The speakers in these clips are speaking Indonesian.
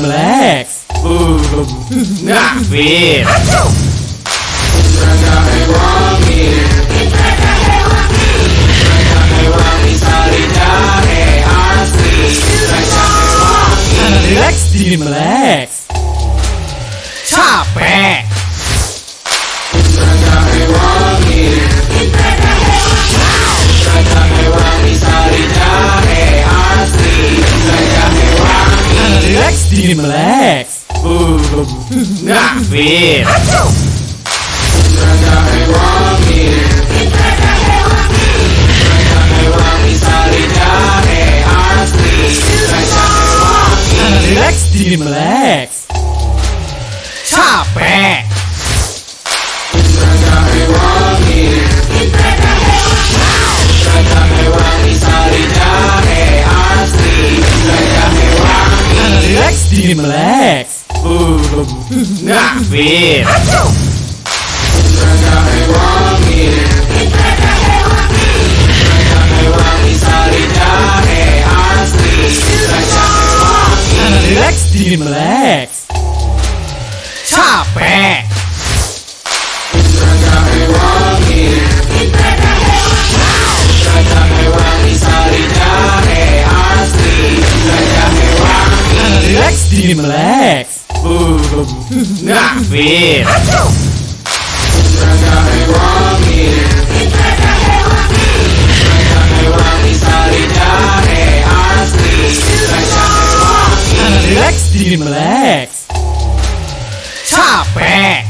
Dreamlex. Nggak fit. Relax Dreamlex. Capek. Relax Dreamlex. Nggak fit. Relax Dreamlex. Capek. Relax Dreamlex. Nggak fit. Relax Dreamlex. Capek. Relax Dreamlex. Nggak fit. Relax Dreamlex. Capek.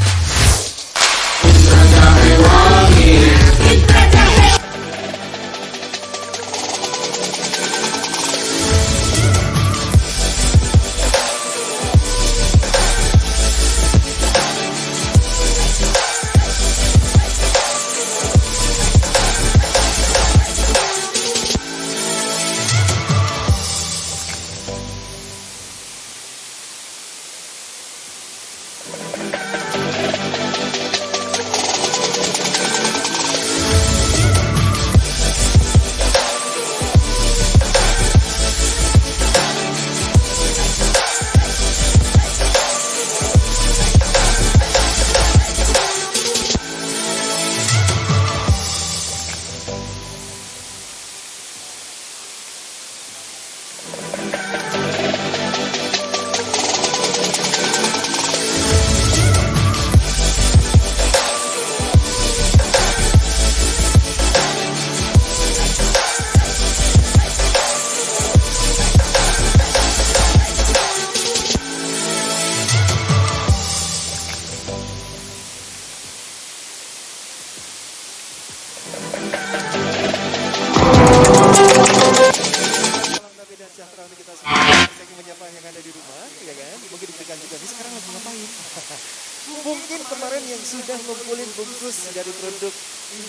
Mungkin kemarin yang sudah ngumpulin bungkus dari produk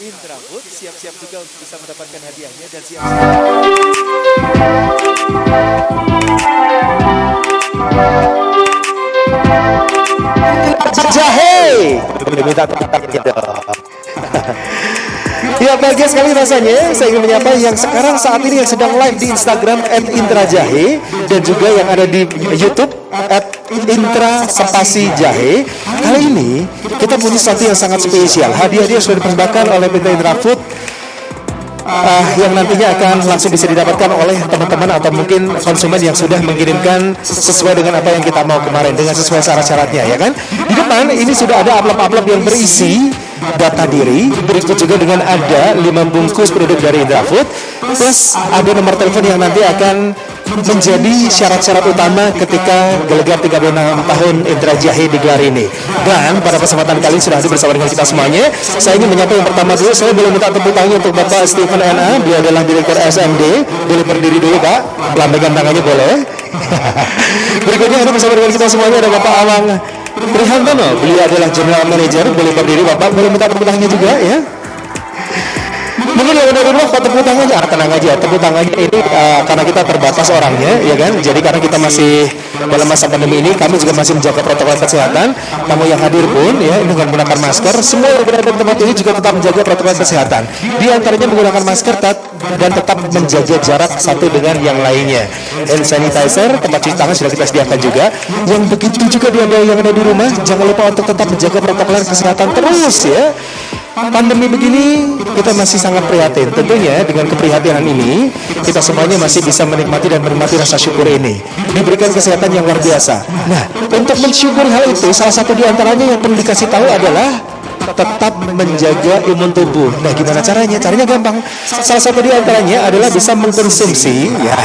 Intrafood siap-siap juga untuk bisa mendapatkan hadiahnya dan Jahe. Minta ya, bahagia sekali rasanya saya ingin menyapa yang sekarang saat ini yang sedang live di Instagram @intrajahe dan juga yang ada di YouTube @intra_jahe. Kali ini kita punya sesuatu yang sangat spesial. Hadiah-hadiah sudah dipersembahkan oleh PT Intrafood yang nantinya akan langsung bisa didapatkan oleh teman-teman atau mungkin konsumen yang sudah mengirimkan sesuai dengan apa yang kita mau kemarin dengan sesuai syarat-syaratnya, ya kan? Di depan ini sudah ada amplop-amplop yang berisi data diri, berikut juga dengan ada 5 bungkus produk dari Intrafood plus ada nomor telepon yang nanti akan menjadi syarat-syarat utama ketika gelagar 36 tahun Intrajahe digelar ini. Dan pada kesempatan kali ini sudah hadir bersama dengan kita semuanya. Saya ingin menyapa yang pertama dulu. Saya boleh minta tepuk tangan untuk Bapak Stephen N.A. Dia adalah Direktur SMD. Boleh berdiri dulu Pak, lambaikan tangannya boleh. Berikutnya ada bersama dengan kita semuanya ada Bapak Awang Prihantono. Beliau adalah General Manager. Boleh berdiri Bapak, boleh minta tepuk tangannya juga ya. Mungkin yang ada di rumah tepuk tangannya, tenang aja, tepuk tangannya ini karena kita terbatas orangnya, ya kan? Jadi karena kita masih dalam masa pandemi ini, kami juga masih menjaga protokol kesehatan. Kamu yang hadir pun, ya, ini dengan menggunakan masker. Semua yang berada di tempat ini juga tetap menjaga protokol kesehatan. Di antaranya menggunakan masker dan tetap menjaga jarak satu dengan yang lainnya. Hand sanitizer, tempat cuci tangan sudah kita sediakan juga. Yang begitu juga yang ada di rumah, jangan lupa untuk tetap menjaga protokol kesehatan terus, ya. Pandemi begini kita masih sangat prihatin. Tentunya dengan keprihatinan ini kita semuanya masih bisa menikmati dan menikmati rasa syukur ini. Diberikan kesehatan yang luar biasa. Nah, untuk mensyukuri hal itu, salah satu di antaranya yang perlu dikasih tahu adalah tetap menjaga imun tubuh. Nah, gimana caranya? Caranya gampang. Salah satu di antaranya adalah bisa mengkonsumsi ya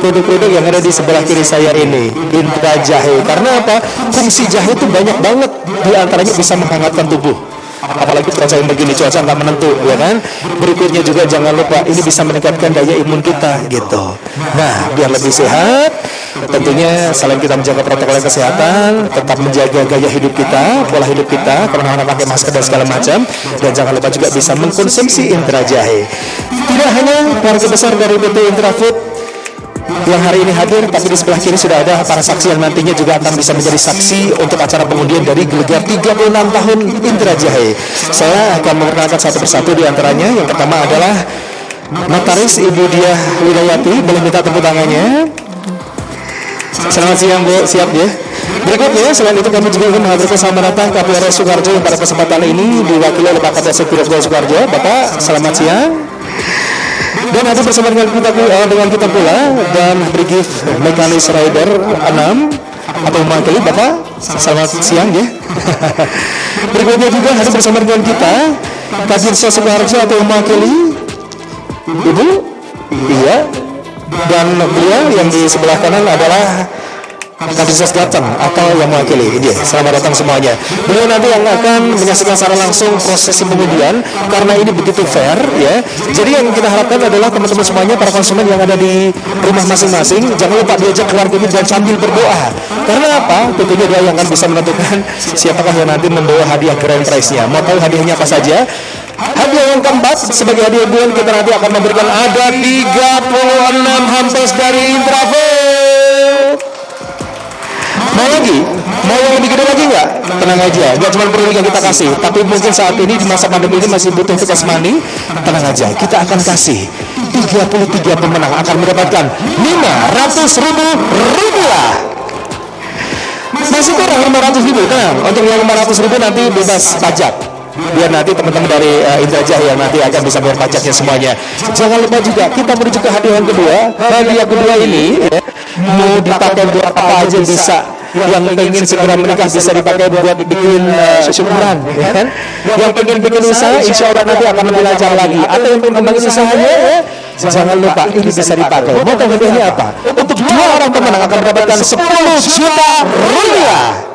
produk-produk yang ada di sebelah kiri saya ini, Intra Jahe. Karena apa? Fungsi jahe itu banyak banget. Di antaranya bisa menghangatkan tubuh. Apalagi cuaca yang begini, cuaca nggak menentu, ya kan? Berikutnya juga jangan lupa ini bisa meningkatkan daya imun kita, gitu. Nah, biar lebih sehat, tentunya selain kita menjaga protokol kesehatan, tetap menjaga gaya hidup kita, pola hidup kita, kemana-mana pakai masker dan segala macam, dan jangan lupa juga bisa mengkonsumsi Intra Jahe. Tidak hanya keluarga besar dari PT Intra Food yang hari ini hadir, tapi di sebelah kiri sudah ada para saksi yang nantinya juga akan bisa menjadi saksi untuk acara pengundian dari Gelegar 36 tahun Intra Jahe. Saya akan memperkenalkan satu persatu di antaranya. Yang pertama adalah Notaris Ibu Diah Widayati. Boleh minta tepuk tangannya. Selamat siang, Bu. Siap ya? Berikutnya, selain itu kami juga ingin menghadirkan selamat datang Kapolres Sukoharjo yang pada kesempatan ini diwakili oleh Pak Kapolres Sukoharjo. Bapak, selamat siang. Dan ada bersama dengan kita pula dan Brigif Mekanis Rider 6 atau mewakili Bapak, selamat siang ya. Berikutnya juga ada bersama dengan kita Kadinsos Sukoharjo atau mewakili Ibu, iya, dan beliau yang di sebelah kanan adalah Kadinsos Gateng atau yang mewakili. Ini selamat datang semuanya. Beliau nanti yang akan menyaksikan secara langsung prosesi pengundian karena ini begitu fair, ya. Jadi yang kita harapkan adalah teman-teman semuanya, para konsumen yang ada di rumah masing-masing, jangan lupa diajak keluarga ini dan sambil berdoa. Karena apa? Tentunya dia yang akan bisa menentukan siapakah yang nanti membawa hadiah grand prize-nya. Mau tahu hadiahnya apa saja? Hadiah yang keempat sebagai hadiah bulan kita nanti akan memberikan ada 36 hampers dari Intrafood. Mau lagi? Mau yang lebih gede lagi nggak? Tenang aja, nggak cuma perlu yang kita kasih, tapi mungkin saat ini di masa pandemi ini masih butuh cash money. Tenang aja, kita akan kasih 33 pemenang akan mendapatkan 500.000 rupiah. Masih kurang 500.000, tenang. Untuk yang 500.000 nanti bebas pajak. Biar nanti teman-teman dari Intra Jahe yang nanti akan bisa bayar pajaknya semuanya. Jangan lupa juga kita menuju ke hadiah yang kedua. Hadiah kedua ini ya, mau dipakai buat apa aja bisa. Yang pengen segera menikah bisa dipakai buat bikin syukuran, ya kan? Yang pengen bikin usaha, insya Allah nanti akan lebih lancar lagi. Atau yang pengen kembangin usahanya, ya, jangan lupa ini bisa dipakai. Mau tahu hadiahnya apa? Untuk 2 orang pemenang akan mendapatkan 10 juta rupiah.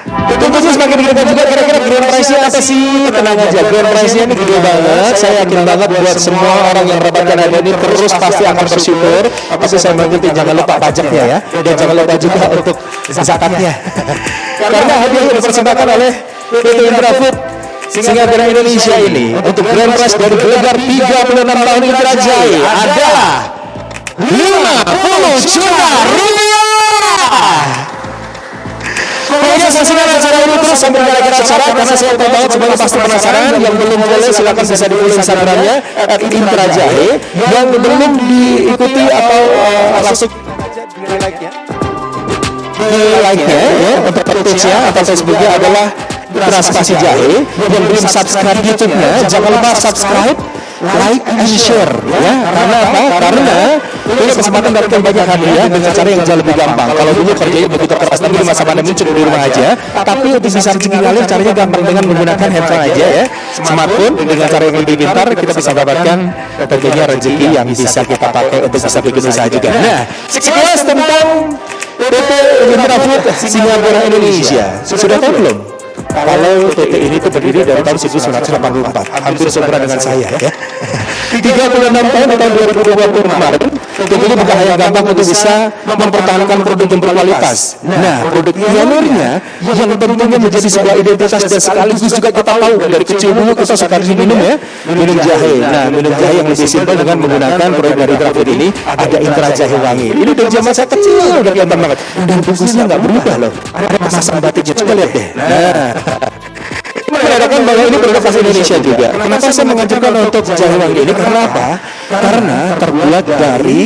Tentu semakin dikira juga kira-kira grand prize-nya apa sih? Tenang aja, grand prize-nya ini gede banget. Saya yakin banget buat semua orang yang mendapatkan hadiah ini terus pasti akan bersyukur. Tapi saya mengingatkan jangan lupa pajaknya ya, dan jangan lupa juga untuk zakatnya. Karena hadiah yang dipersembahkan oleh PT Intrafood Singapura Indonesia ini untuk grand prize dari Gelegar 36 tahun Intra Jahe adalah 50 juta rupiah. Pokoknya saksikan acara ini terus sampai akhir acara karena saya tahu banget semuanya pasti penasaran. Yang belum boleh silakan bisa di-follow Instagramnya @Intra Jahe. Yang belum diikuti atau langsung di like-nya. Like-nya ya untuk page-nya atau Facebook-nya adalah Inspirasi Jahe. Yang belum subscribe YouTube-nya jangan lupa subscribe, like and share ya. Karena apa? Karena punya kesempatan dapatkan banyak hadiah dengan cara yang jauh lebih gampang. Kalau dulu kerjanya begitu keras, tapi di masa pandemi cuma di rumah aja. Tapi untuk bisa rezeki ngalir caranya gampang dengan menggunakan handphone aja ya, smartphone. Dengan cara yang lebih pintar kita bisa dapatkan tentunya rezeki yang bisa kita pakai untuk bisa bikin usaha juga. Nah, sekilas tentang PT Intrafood Singapura Indonesia. Sudah tahu belum? Kalau PT ini tuh berdiri dari tahun 1984, hampir seumuran dengan saya ya. 36 tahun tahun 2020 kemarin tentunya bukan hal yang gampang untuk bisa mempertahankan produk yang berkualitas. Nah, produk pionirnya yang tentunya menjadi sebuah identitas dan sekaligus juga kita tahu dari kecil dulu kita suka minum ya, minum jahe. Nah, minum jahe yang lebih simpel dengan menggunakan produk dari Indrafood ini ada Intra Jahe Wangi. Ini dari zaman saya kecil udah kelihatan banget. Dan bungkusnya nggak berubah loh. Ada kemasan batiknya, coba lihat deh. Nah, menandakan bahwa ini produk khas Indonesia juga. Kenapa saya mengajukan untuk jahe wangi ini? Karena apa? Karena terbuat dari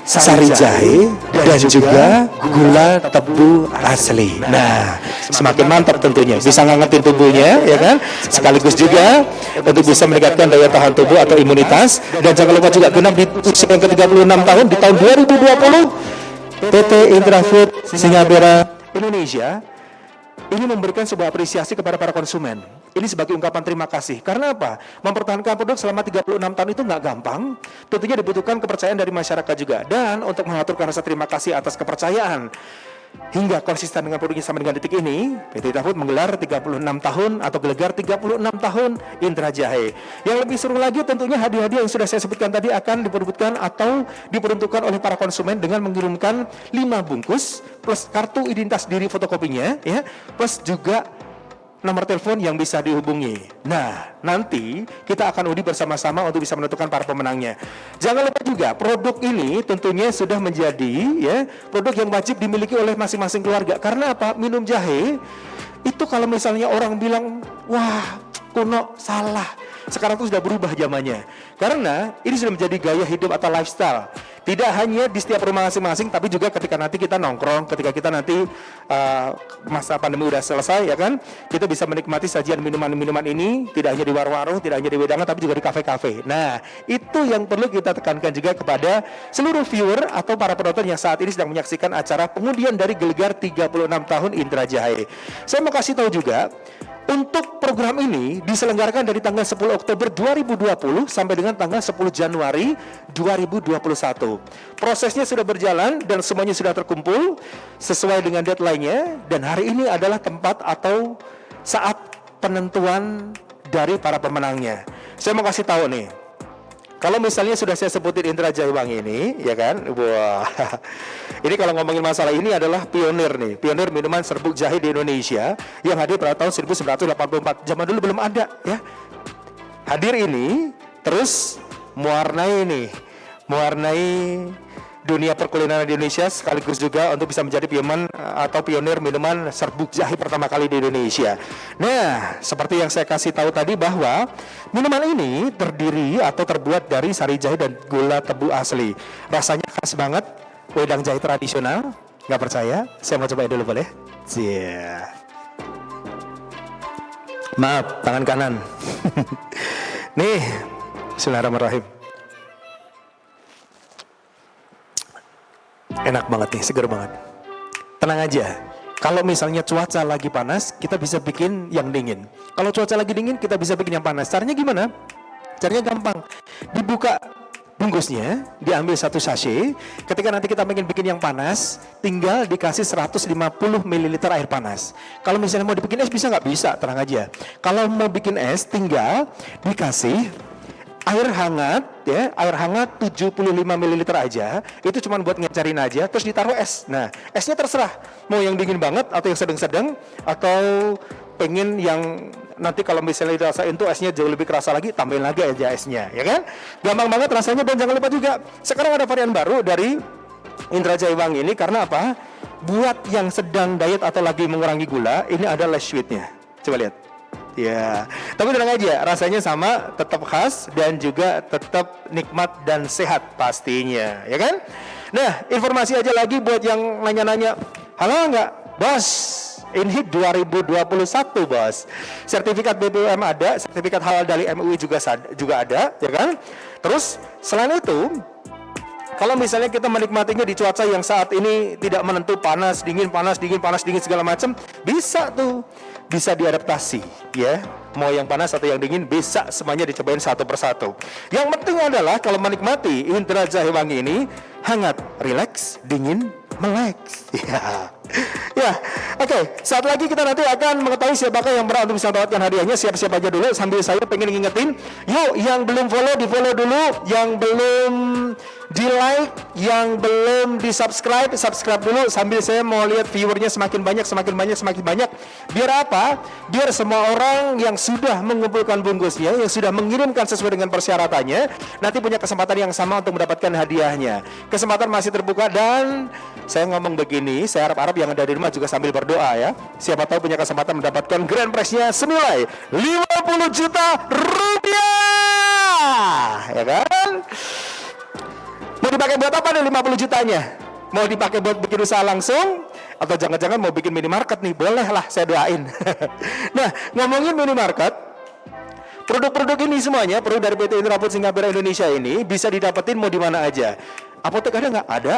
sari jahe dan juga gula tebu asli. Nah, semakin mantap tentunya. Bisa ngangetin tubuhnya, ya kan? Sekaligus juga untuk bisa meningkatkan daya tahan tubuh atau imunitas. Dan jangan lupa juga genap di usia yang ke-36 tahun di tahun 2020. PT Indrafood Singapura Indonesia ini memberikan sebuah apresiasi kepada para konsumen. Ini sebagai ungkapan terima kasih. Karena apa? Mempertahankan produk selama 36 tahun itu nggak gampang. Tentunya dibutuhkan kepercayaan dari masyarakat juga. Dan untuk mengaturkan rasa terima kasih atas kepercayaan hingga konsisten dengan produknya sampai dengan detik ini, PT Indrafood menggelar 36 tahun atau gelegar 36 tahun Intra Jahe. Yang lebih seru lagi tentunya hadiah-hadiah yang sudah saya sebutkan tadi akan diperebutkan atau diperuntukkan oleh para konsumen dengan mengirimkan 5 bungkus plus kartu identitas diri fotokopinya ya, plus juga nomor telepon yang bisa dihubungi. Nah, nanti kita akan undi bersama-sama untuk bisa menentukan para pemenangnya. Jangan lupa juga produk ini tentunya sudah menjadi ya produk yang wajib dimiliki oleh masing-masing keluarga. Karena apa? Minum jahe itu kalau misalnya orang bilang wah kuno, salah. Sekarang itu sudah berubah zamannya. Karena ini sudah menjadi gaya hidup atau lifestyle. Tidak hanya di setiap rumah masing-masing, tapi juga ketika nanti kita nongkrong, ketika kita nanti masa pandemi udah selesai, ya kan, kita bisa menikmati sajian minuman-minuman ini, tidak hanya di warung-warung, tidak hanya di wedangan, tapi juga di kafe-kafe. Nah, itu yang perlu kita tekankan juga kepada seluruh viewer atau para penonton yang saat ini sedang menyaksikan acara pengundian dari Gelegar 36 tahun Intra Jahe. Saya mau kasih tahu juga, untuk program ini diselenggarakan dari tanggal 10 Oktober 2020 sampai dengan tanggal 10 Januari 2021. Prosesnya sudah berjalan dan semuanya sudah terkumpul sesuai dengan deadline-nya, dan hari ini adalah tempat atau saat penentuan dari para pemenangnya. Saya mau kasih tahu nih, kalau misalnya sudah saya sebutin Intra Jahe Wangi ini, ya kan, wah, ini kalau ngomongin masalah ini adalah pionir nih, pionir minuman serbuk jahe di Indonesia yang hadir pada tahun 1984. Zaman dulu belum ada, ya. Hadir ini terus mewarnai dunia perkulineran di Indonesia, sekaligus juga untuk bisa menjadi pionir minuman serbuk jahe pertama kali di Indonesia. Nah, seperti yang saya kasih tahu tadi bahwa minuman ini terdiri atau terbuat dari sari jahe dan gula tebu asli. Rasanya khas banget, wedang jahe tradisional. Nggak percaya? Saya mau cobain dulu, boleh? Iya. Maaf, tangan kanan. Nih, bismillahirrahmanirrahim. Enak banget nih, seger banget. Tenang aja, kalau misalnya cuaca lagi panas, kita bisa bikin yang dingin. Kalau cuaca lagi dingin, kita bisa bikin yang panas. Caranya gimana? Caranya gampang. Dibuka bungkusnya, diambil satu sachet. Ketika nanti kita pengen bikin yang panas, tinggal dikasih 150 ml air panas. Kalau misalnya mau dibikin es, bisa nggak? Bisa, tenang aja. Kalau mau bikin es, tinggal dikasih air hangat, ya, air hangat 75 ml aja. Itu cuma buat ngecerin aja, terus ditaruh es. Nah, esnya terserah, mau yang dingin banget atau yang sedang-sedang, atau pengen yang nanti kalau misalnya dirasain tuh esnya jauh lebih kerasa lagi, tambahin lagi aja esnya, ya kan? Gampang banget rasanya. Dan jangan lupa juga, sekarang ada varian baru dari Intra Jahe Wangi ini. Karena apa? Buat yang sedang diet atau lagi mengurangi gula, ini ada less sweetnya. Coba lihat. Ya, tapi tenang aja, rasanya sama, tetap khas dan juga tetap nikmat dan sehat pastinya, ya kan? Nah, informasi aja lagi buat yang nanya-nanya, halal nggak, bos? Ini 2021, bos. Sertifikat BPOM ada, sertifikat halal dari MUI juga ada, ya kan? Terus selain itu, kalau misalnya kita menikmatinya di cuaca yang saat ini tidak menentu, panas, dingin segala macam, bisa tuh, bisa diadaptasi, ya. Mau yang panas atau yang dingin, bisa semuanya dicobain satu persatu. Yang penting adalah kalau menikmati Intra Jahe Wangi ini, hangat, rileks, dingin, meleks. Ya, Oke, saat lagi kita nanti akan mengetahui siapakah yang berhak untuk bisa mendapatkan hadiahnya. Siap-siap aja dulu sambil saya pengen ngingetin. Yuk, yang belum follow di follow dulu, yang belum di like, yang belum di subscribe, subscribe dulu sambil saya mau lihat viewernya semakin banyak. Biar apa? Biar semua orang yang sudah mengumpulkan bungkusnya, yang sudah mengirimkan sesuai dengan persyaratannya, nanti punya kesempatan yang sama untuk mendapatkan hadiahnya. Kesempatan masih terbuka dan saya ngomong begini, saya harap yang ada di rumah juga sambil berdoa ya. Siapa tahu punya kesempatan mendapatkan grand prize-nya senilai 50 juta rupiah. Ya kan? Mau dipakai buat apa nih 50 jutanya? Mau dipakai buat bikin usaha langsung? Atau jangan-jangan mau bikin minimarket nih? Boleh lah, saya doain. Nah, ngomongin minimarket, produk-produk ini semuanya, produk dari PT Indrafood Singapura Indonesia ini bisa didapetin mau di mana aja. Apotek ada nggak? Ada.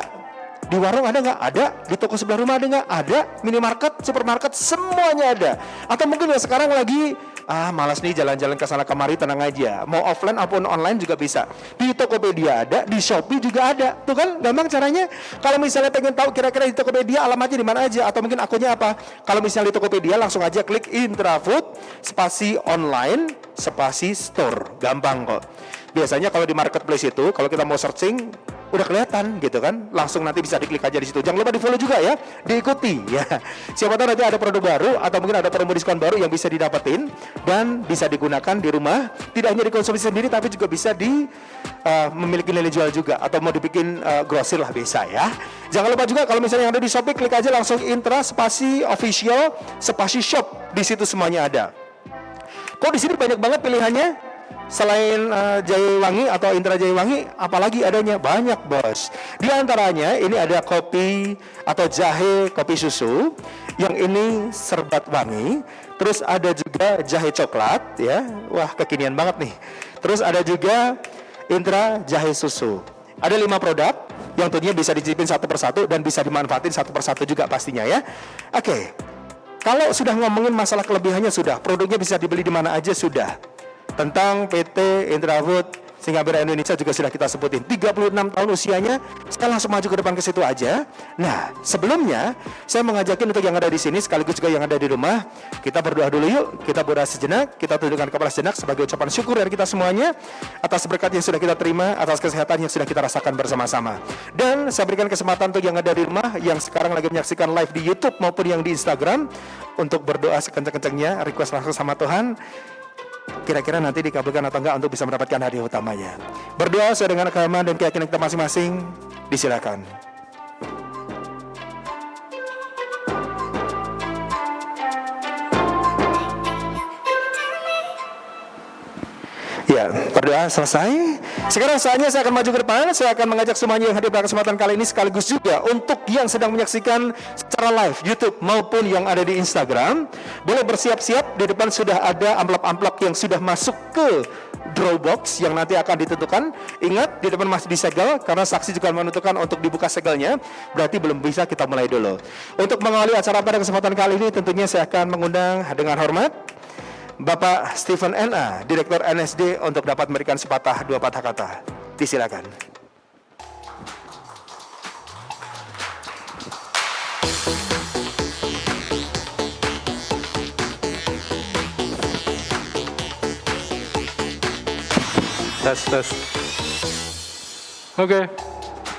Di warung ada nggak? Ada. Di toko sebelah rumah ada nggak? Ada. Minimarket, supermarket, semuanya ada. Atau mungkin yang sekarang lagi malas nih jalan-jalan ke sana kemari, tenang aja. Mau offline ataupun online juga bisa. Di Tokopedia ada, di Shopee juga ada. Tuh kan gampang caranya. Kalau misalnya pengen tahu kira-kira di Tokopedia alamatnya di mana aja atau mungkin akunnya apa. Kalau misalnya di Tokopedia langsung aja klik Indrafood spasi online spasi store. Gampang kok. Biasanya kalau di marketplace itu kalau kita mau searching udah kelihatan gitu kan, langsung nanti bisa diklik aja di situ. Jangan lupa di follow juga ya, diikuti ya. Siapa tahu nanti ada produk baru atau mungkin ada promo diskon baru yang bisa didapetin dan bisa digunakan di rumah. Tidak hanya dikonsumsi sendiri tapi juga bisa memiliki nilai jual juga atau mau dibikin grosir lah bisa ya. Jangan lupa juga kalau misalnya yang ada di Shopee klik aja langsung Intra spasi official spasi shop, di situ semuanya ada. Kok di sini banyak banget pilihannya? Selain jahe wangi atau Intra jahe wangi, apalagi adanya? Banyak bos. Di antaranya ini ada kopi atau jahe kopi susu, yang ini serbat wangi. Terus ada juga jahe coklat ya, wah kekinian banget nih. Terus ada juga Intra jahe susu. Ada 5 produk yang tentunya bisa dicicipin satu persatu dan bisa dimanfaatin satu persatu juga pastinya ya. Oke, kalau sudah ngomongin masalah kelebihannya sudah, produknya bisa dibeli di mana aja sudah. Tentang PT Indrafood Singapura Indonesia juga sudah kita sebutin. 36 tahun usianya. Sekarang langsung maju ke depan ke situ aja. Nah, sebelumnya saya mengajakin untuk yang ada di sini sekaligus juga yang ada di rumah, kita berdoa dulu yuk. Kita berdoa sejenak, kita tundukkan kepala sejenak sebagai ucapan syukur dari kita semuanya atas berkat yang sudah kita terima, atas kesehatan yang sudah kita rasakan bersama-sama. Dan saya berikan kesempatan untuk yang ada di rumah yang sekarang lagi menyaksikan live di YouTube maupun yang di Instagram untuk berdoa sekencang-kencangnya, request langsung sama Tuhan. Kira-kira nanti dikabulkan atau enggak untuk bisa mendapatkan hadiah utamanya. Berdoa sesuai dengan agama dan keyakinan kita masing-masing. Disilakan. Ya, berdoa selesai. Sekarang saatnya saya akan maju ke depan. Saya akan mengajak semuanya yang hadir pada kesempatan kali ini sekaligus juga untuk yang sedang menyaksikan secara live YouTube maupun yang ada di Instagram, boleh bersiap-siap. Di depan sudah ada amplop-amplop yang sudah masuk ke draw box yang nanti akan ditentukan. Ingat, di depan masih disegel karena saksi juga menentukan untuk dibuka segelnya. Berarti belum bisa, kita mulai dulu. Untuk mengawali acara pada kesempatan kali ini, tentunya saya akan mengundang dengan hormat Bapak Stephen N.A., Direktur NSD untuk dapat memberikan sepatah dua patah kata. Disilakan. Tes. Oke,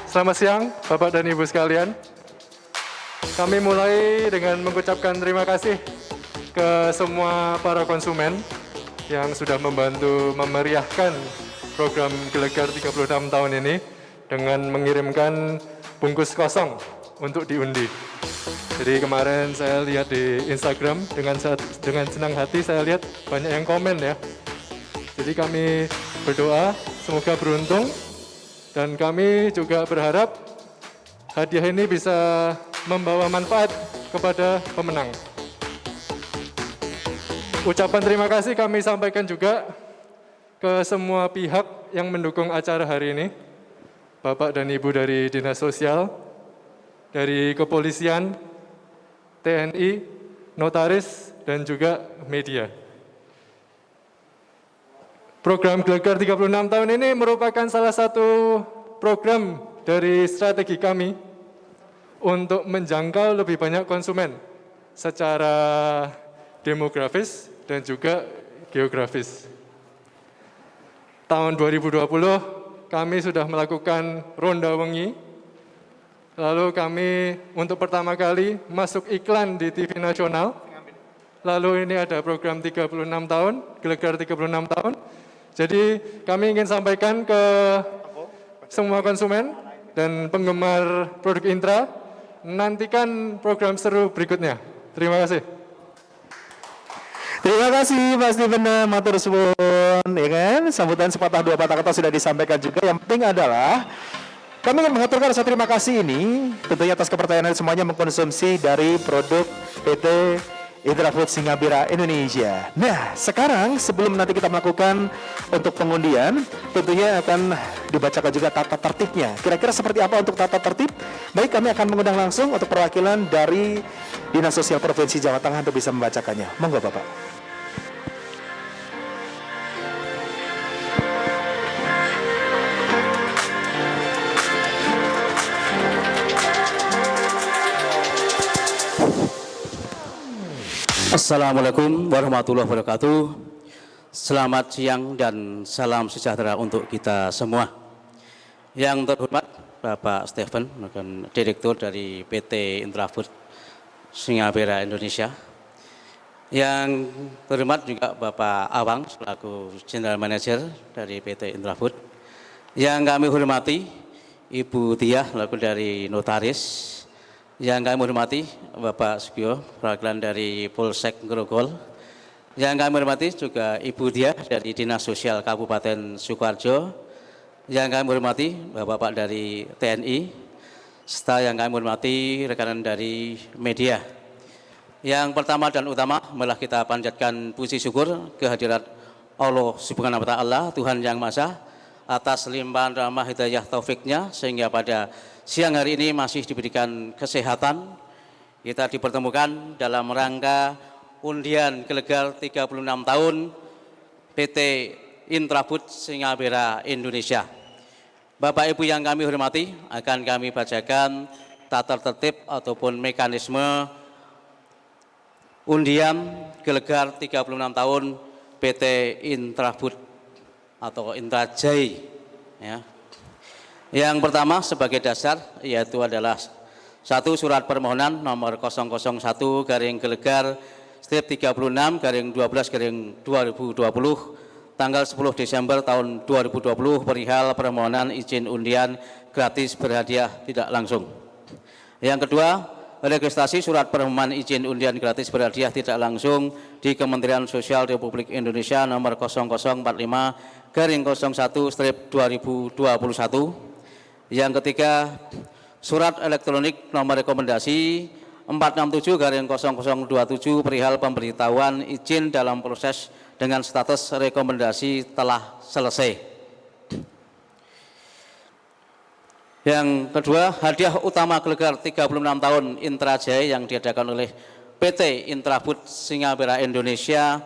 selamat siang Bapak dan Ibu sekalian. Kami mulai dengan mengucapkan terima kasih ke semua para konsumen yang sudah membantu memeriahkan program Gelegar 36 tahun ini dengan mengirimkan bungkus kosong untuk diundi. Jadi kemarin saya lihat di Instagram dengan senang hati saya lihat banyak yang komen ya. Jadi kami berdoa semoga beruntung dan kami juga berharap hadiah ini bisa membawa manfaat kepada pemenang. Ucapan terima kasih kami sampaikan juga ke semua pihak yang mendukung acara hari ini. Bapak dan Ibu dari Dinas Sosial, dari Kepolisian, TNI, Notaris, dan juga media. Program Gelegar 36 tahun ini merupakan salah satu program dari strategi kami untuk menjangkau lebih banyak konsumen secara demografis dan juga geografis. Tahun 2020 kami sudah melakukan Ronda Wengi, lalu kami untuk pertama kali masuk iklan di TV nasional, lalu ini ada program 36 tahun, Gelegar 36 tahun. Jadi kami ingin sampaikan ke semua konsumen dan penggemar produk Intra, nantikan program seru berikutnya. Terima kasih. Terima kasih Mas Steven matur suwun, ya kan? Sambutan sepatah dua patah kata sudah disampaikan juga. Yang penting adalah kami ingin mengaturkan rasa terima kasih ini tentunya atas kepercayaan semuanya mengkonsumsi dari produk PT Intrafood Singapura Indonesia. Nah, sekarang sebelum nanti kita melakukan untuk pengundian, tentunya akan dibacakan juga tata tertibnya. Kira-kira seperti apa untuk tata tertib? Baik, kami akan mengundang langsung untuk perwakilan dari Dinas Sosial Provinsi Jawa Tengah untuk bisa membacakannya. Monggo Bapak. Assalamualaikum warahmatullahi wabarakatuh. Selamat siang dan salam sejahtera untuk kita semua. Yang terhormat Bapak Steven, Direktur dari PT Intrafood Singapura Indonesia. Yang terhormat juga Bapak Awang selaku General Manager dari PT Intrafood. Yang kami hormati Ibu Diah selaku dari Notaris. Yang kami hormati Bapak Sugio, perwakilan dari Polsek Grogol. Yang kami hormati juga Ibu Diah dari Dinas Sosial Kabupaten Sukoharjo. Yang kami hormati Bapak-bapak dari TNI, serta yang kami hormati rekan dari media. Yang pertama dan utama malah kita panjatkan puji syukur kehadirat Allah Subhanahu wa Ta'ala, Tuhan Yang Maha Esa, atas limpahan rahmah hidayah taufiknya sehingga pada siang hari ini masih diberikan kesehatan. Kita dipertemukan dalam rangka undian Gelegar 36 tahun PT Intrafood Singapura Indonesia. Bapak Ibu yang kami hormati, akan kami bacakan tata tertib ataupun mekanisme undian Gelegar 36 tahun PT Intrafood atau Intrajai, ya. Yang pertama sebagai dasar yaitu adalah satu surat permohonan nomor 001 garing Gelegar strip 36 garing 12 garing 2020 tanggal 10 Desember tahun 2020 perihal permohonan izin undian gratis berhadiah tidak langsung. Yang kedua, registrasi surat permohonan izin undian gratis berhadiah tidak langsung di Kementerian Sosial Republik Indonesia nomor 0045 garing 01 strip 2021. Yang ketiga, surat elektronik nomor rekomendasi 467 garing 0027 perihal pemberitahuan izin dalam proses dengan status rekomendasi telah selesai. Yang kedua, hadiah utama Gelegar 36 tahun Intrajaya yang diadakan oleh PT Intrafood Singapura Indonesia,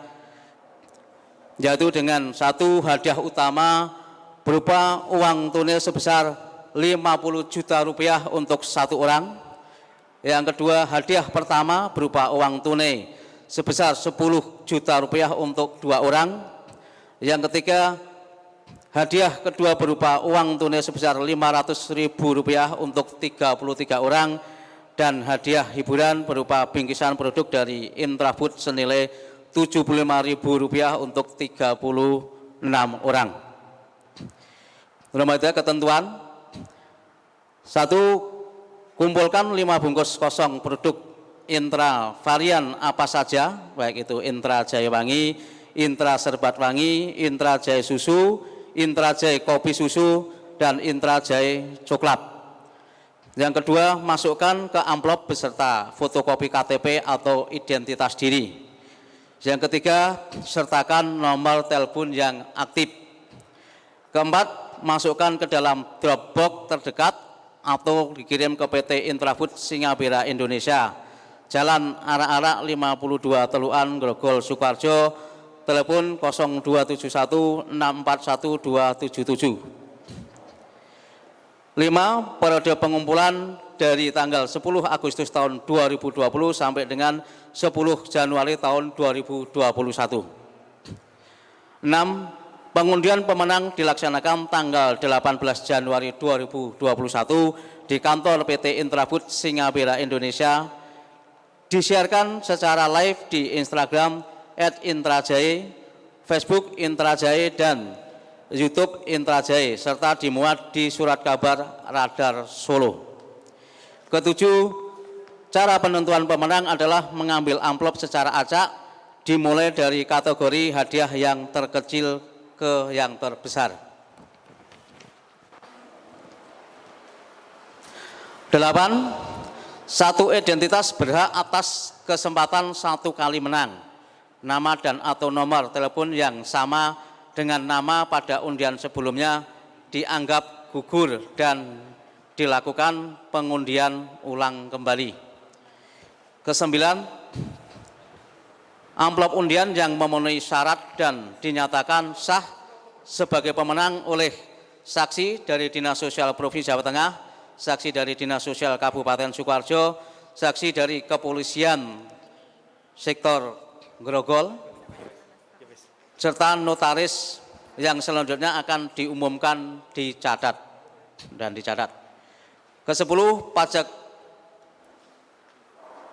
yaitu dengan satu hadiah utama berupa uang tunai sebesar 50 juta rupiah untuk satu orang. Yang kedua, hadiah pertama berupa uang tunai sebesar 10 juta rupiah untuk dua orang. Yang ketiga, hadiah kedua berupa uang tunai sebesar 500.000 rupiah untuk 33 orang. Dan hadiah hiburan berupa bingkisan produk dari Intrafood senilai 75.000 rupiah untuk 36 orang. Nomor 3, ketentuan. 1. Kumpulkan 5 bungkus kosong produk Intra varian apa saja, baik itu Intra Jaya Wangi, Intra Serbat Wangi, Intra Jaya Susu, Intra Jaya Kopi Susu, dan Intra Jaya Coklat. Yang kedua, masukkan ke amplop beserta fotokopi KTP atau identitas diri. Yang ketiga, sertakan nomor telepon yang aktif. Keempat, masukkan ke dalam Dropbox terdekat atau dikirim ke PT Intrafood Singapura Indonesia, Jalan Arak-Arak 52 Teluan, Grogol, Sukoharjo, telepon 0271 641 277. 5. Periode pengumpulan dari tanggal 10 Agustus tahun 2020 sampai dengan 10 Januari tahun 2021. 6. Pengundian pemenang dilaksanakan tanggal 18 Januari 2021 di kantor PT Intrafood Singapura Indonesia, disiarkan secara live di Instagram @intrajae, Facebook Intrajae, dan YouTube Intrajae, serta dimuat di surat kabar Radar Solo. Ketujuh, cara penentuan pemenang adalah mengambil amplop secara acak, dimulai dari kategori hadiah yang terkecil ke yang terbesar. 8. Satu identitas berhak atas kesempatan satu kali menang. Nama dan atau nomor telepon yang sama dengan nama pada undian sebelumnya dianggap gugur dan dilakukan pengundian ulang kembali. 9. Amplop undian yang memenuhi syarat dan dinyatakan sah sebagai pemenang oleh saksi dari Dinas Sosial Provinsi Jawa Tengah, saksi dari Dinas Sosial Kabupaten Sukoharjo, saksi dari Kepolisian Sektor Grogol, serta notaris yang selanjutnya akan diumumkan dicatat. 10. Pajak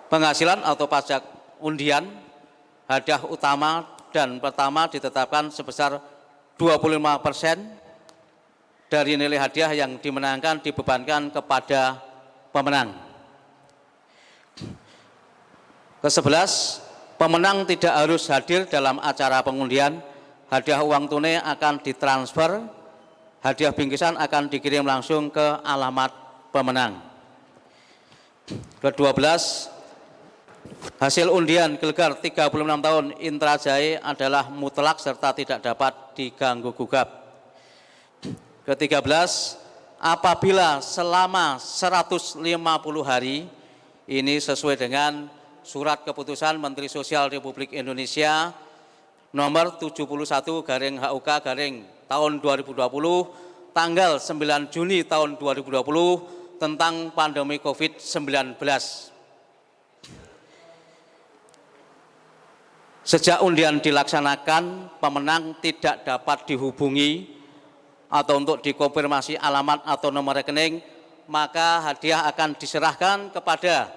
penghasilan atau pajak undian hadiah utama dan pertama ditetapkan sebesar 25% dari nilai hadiah yang dimenangkan dibebankan kepada pemenang. 11. Pemenang tidak harus hadir dalam acara pengundian. Hadiah uang tunai akan ditransfer, hadiah bingkisan akan dikirim langsung ke alamat pemenang. 12. Hasil undian gelegar 36 tahun Intrajae adalah mutlak serta tidak dapat diganggu gugat. 13. Apabila selama 150 hari, ini sesuai dengan Surat Keputusan Menteri Sosial Republik Indonesia nomor 71/HUK tahun 2020 tanggal 9 Juni tahun 2020 tentang pandemi COVID-19. Sejak undian dilaksanakan, pemenang tidak dapat dihubungi atau untuk dikonfirmasi alamat atau nomor rekening, maka hadiah akan diserahkan kepada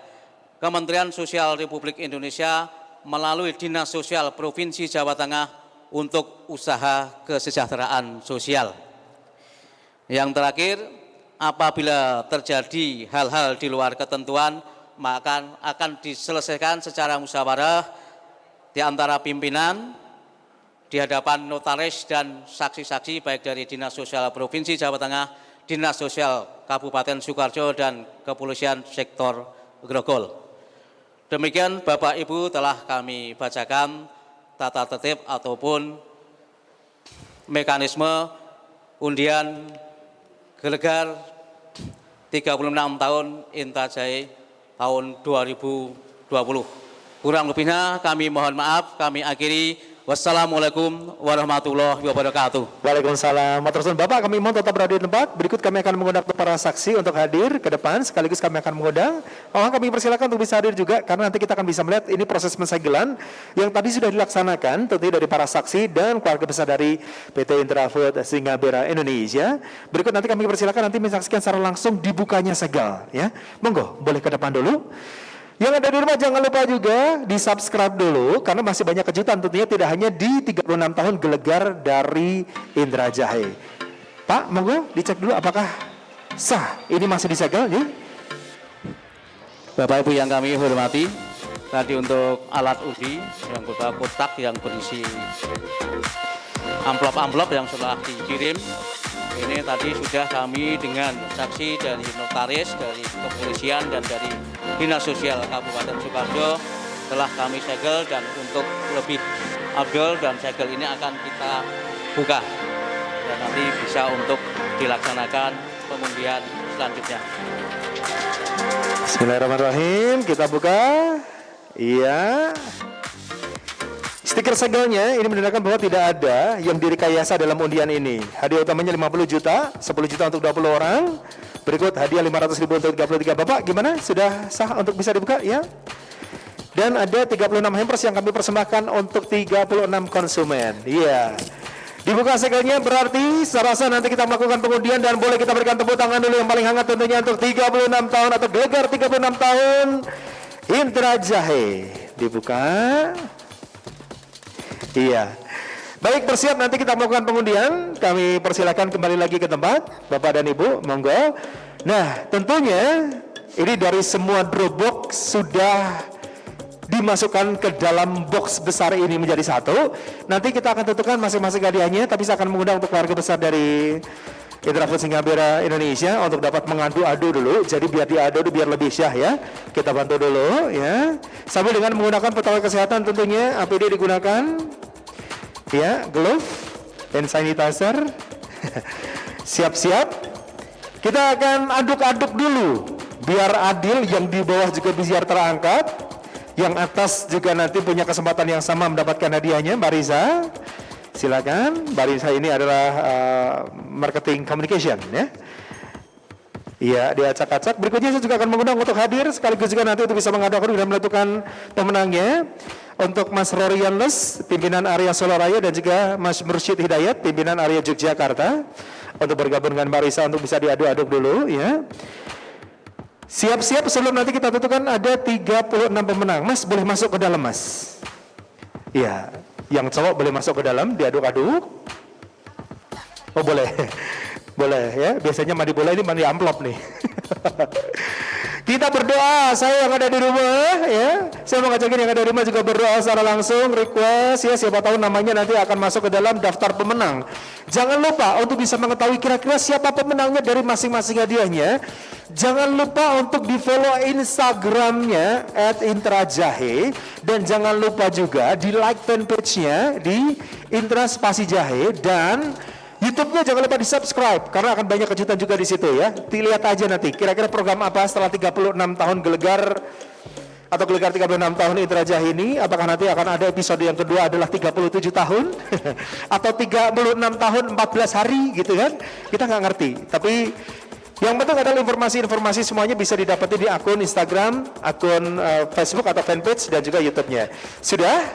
Kementerian Sosial Republik Indonesia melalui Dinas Sosial Provinsi Jawa Tengah untuk usaha kesejahteraan sosial. Yang terakhir, apabila terjadi hal-hal di luar ketentuan, maka akan diselesaikan secara musyawarah di antara pimpinan, di hadapan notaris dan saksi-saksi baik dari Dinas Sosial Provinsi Jawa Tengah, Dinas Sosial Kabupaten Sukoharjo, dan Kepolisian Sektor Grogol. Demikian Bapak Ibu telah kami bacakan tata tertib ataupun mekanisme undian gelegar 36 tahun Intrajae tahun 2020. Kurang lebihnya kami mohon maaf, kami akhiri. Wassalamualaikum warahmatullahi wabarakatuh. Waalaikumsalam. Matur suwun Bapak, kami mohon tetap berada di tempat. Berikut kami akan mengundang para saksi untuk hadir ke depan, sekaligus kami akan mengundang. Kami persilakan untuk bisa hadir juga, karena nanti kita akan bisa melihat ini proses pensegelan yang tadi sudah dilaksanakan, tentunya dari para saksi dan keluarga besar dari PT Intrafood Singapura Indonesia. Berikut nanti kami persilakan nanti menyaksikan secara langsung dibukanya segel. Ya, monggo, boleh ke depan dulu. Yang ada di rumah jangan lupa juga di-subscribe dulu, karena masih banyak kejutan tentunya tidak hanya di 36 tahun gelegar dari Intrajae. Pak, monggo dicek dulu apakah sah ini masih disegel. Ya? Bapak Ibu yang kami hormati, tadi untuk alat undi yang berupa kotak yang berisi amplop-amplop yang sudah dikirim. Ini tadi sudah kami dengan saksi dari notaris, dari kepolisian, dan dari Dinas Sosial Kabupaten Sukoharjo telah kami segel, dan untuk lebih afdol dan segel ini akan kita buka dan nanti bisa untuk dilaksanakan pengundian selanjutnya. Bismillahirrahmanirrahim, kita buka. Iya. Stiker segelnya ini menandakan bahwa tidak ada yang direkayasa dalam undian ini. Hadiah utamanya 50 juta, 10 juta untuk 20 orang. Berikut hadiah 500.000 untuk 33 Bapak. Gimana? Sudah sah untuk bisa dibuka? Ya. Dan ada 36 hampers yang kami persembahkan untuk 36 konsumen. Iya. Dibuka segelnya berarti saya rasa nanti kita melakukan pengundian dan boleh kita berikan tepuk tangan dulu yang paling hangat tentunya untuk 36 tahun atau Gelegar 36 tahun Intra Jahe. Dibuka. Iya. Baik, bersiap nanti kita melakukan pengundian. Kami persilakan kembali lagi ke tempat Bapak dan Ibu, monggo. Nah, tentunya ini dari semua Dropbox sudah dimasukkan ke dalam box besar ini menjadi satu. Nanti kita akan tentukan masing-masing hadiahnya, tapi saya akan mengundang untuk keluarga besar dari Intrafood Singapura Indonesia untuk dapat mengadu-adu dulu. Jadi biar diadu biar lebih syah ya. Kita bantu dulu ya. Sambil dengan menggunakan protokol kesehatan tentunya, APD digunakan. Ya, glove dan sanitizer. Siap-siap. Kita akan aduk-aduk dulu biar adil, yang di bawah juga biar terangkat. Yang atas juga nanti punya kesempatan yang sama mendapatkan hadiahnya. Mbak Riza, silakan. Mbak Riza ini adalah marketing communication ya. Iya, diacak-acak. Berikutnya saya juga akan mengundang untuk hadir sekaligus juga nanti untuk bisa mengadu-adu dan menentukan pemenangnya. Untuk Mas Rory Yanles, pimpinan area Solo Raya, dan juga Mas Mursyid Hidayat, pimpinan area Yogyakarta, untuk bergabung dengan Mbak Risa untuk bisa diadu-aduk dulu ya. Siap-siap sebelum nanti kita tentukan ada 36 pemenang. Mas boleh masuk ke dalam, Mas. Iya, yang cowok boleh masuk ke dalam diaduk-aduk. Oh boleh. Boleh ya, biasanya mandi bola ini mandi amplop nih. Kita berdoa, saya yang ada di rumah ya. Saya mau ngajakin yang ada di rumah juga berdoa secara langsung, request ya, siapa tahu namanya nanti akan masuk ke dalam daftar pemenang. Jangan lupa untuk bisa mengetahui kira-kira siapa pemenangnya dari masing-masing hadiahnya. Jangan lupa untuk di-follow Instagramnya @intrajahe, dan jangan lupa juga di like fanpage-nya di Intra Spasi Jahe, dan YouTube-nya jangan lupa di-subscribe karena akan banyak kejutan juga di situ ya. Dilihat aja nanti kira-kira program apa setelah 36 tahun Gelegar atau Gelegar 36 tahun Intra Jahe ini. Apakah nanti akan ada episode yang kedua adalah 37 tahun atau 36 tahun 14 hari gitu kan? Kita nggak ngerti. Tapi yang penting adalah informasi-informasi semuanya bisa didapati di akun Instagram, akun Facebook atau fanpage, dan juga YouTube-nya. Sudah?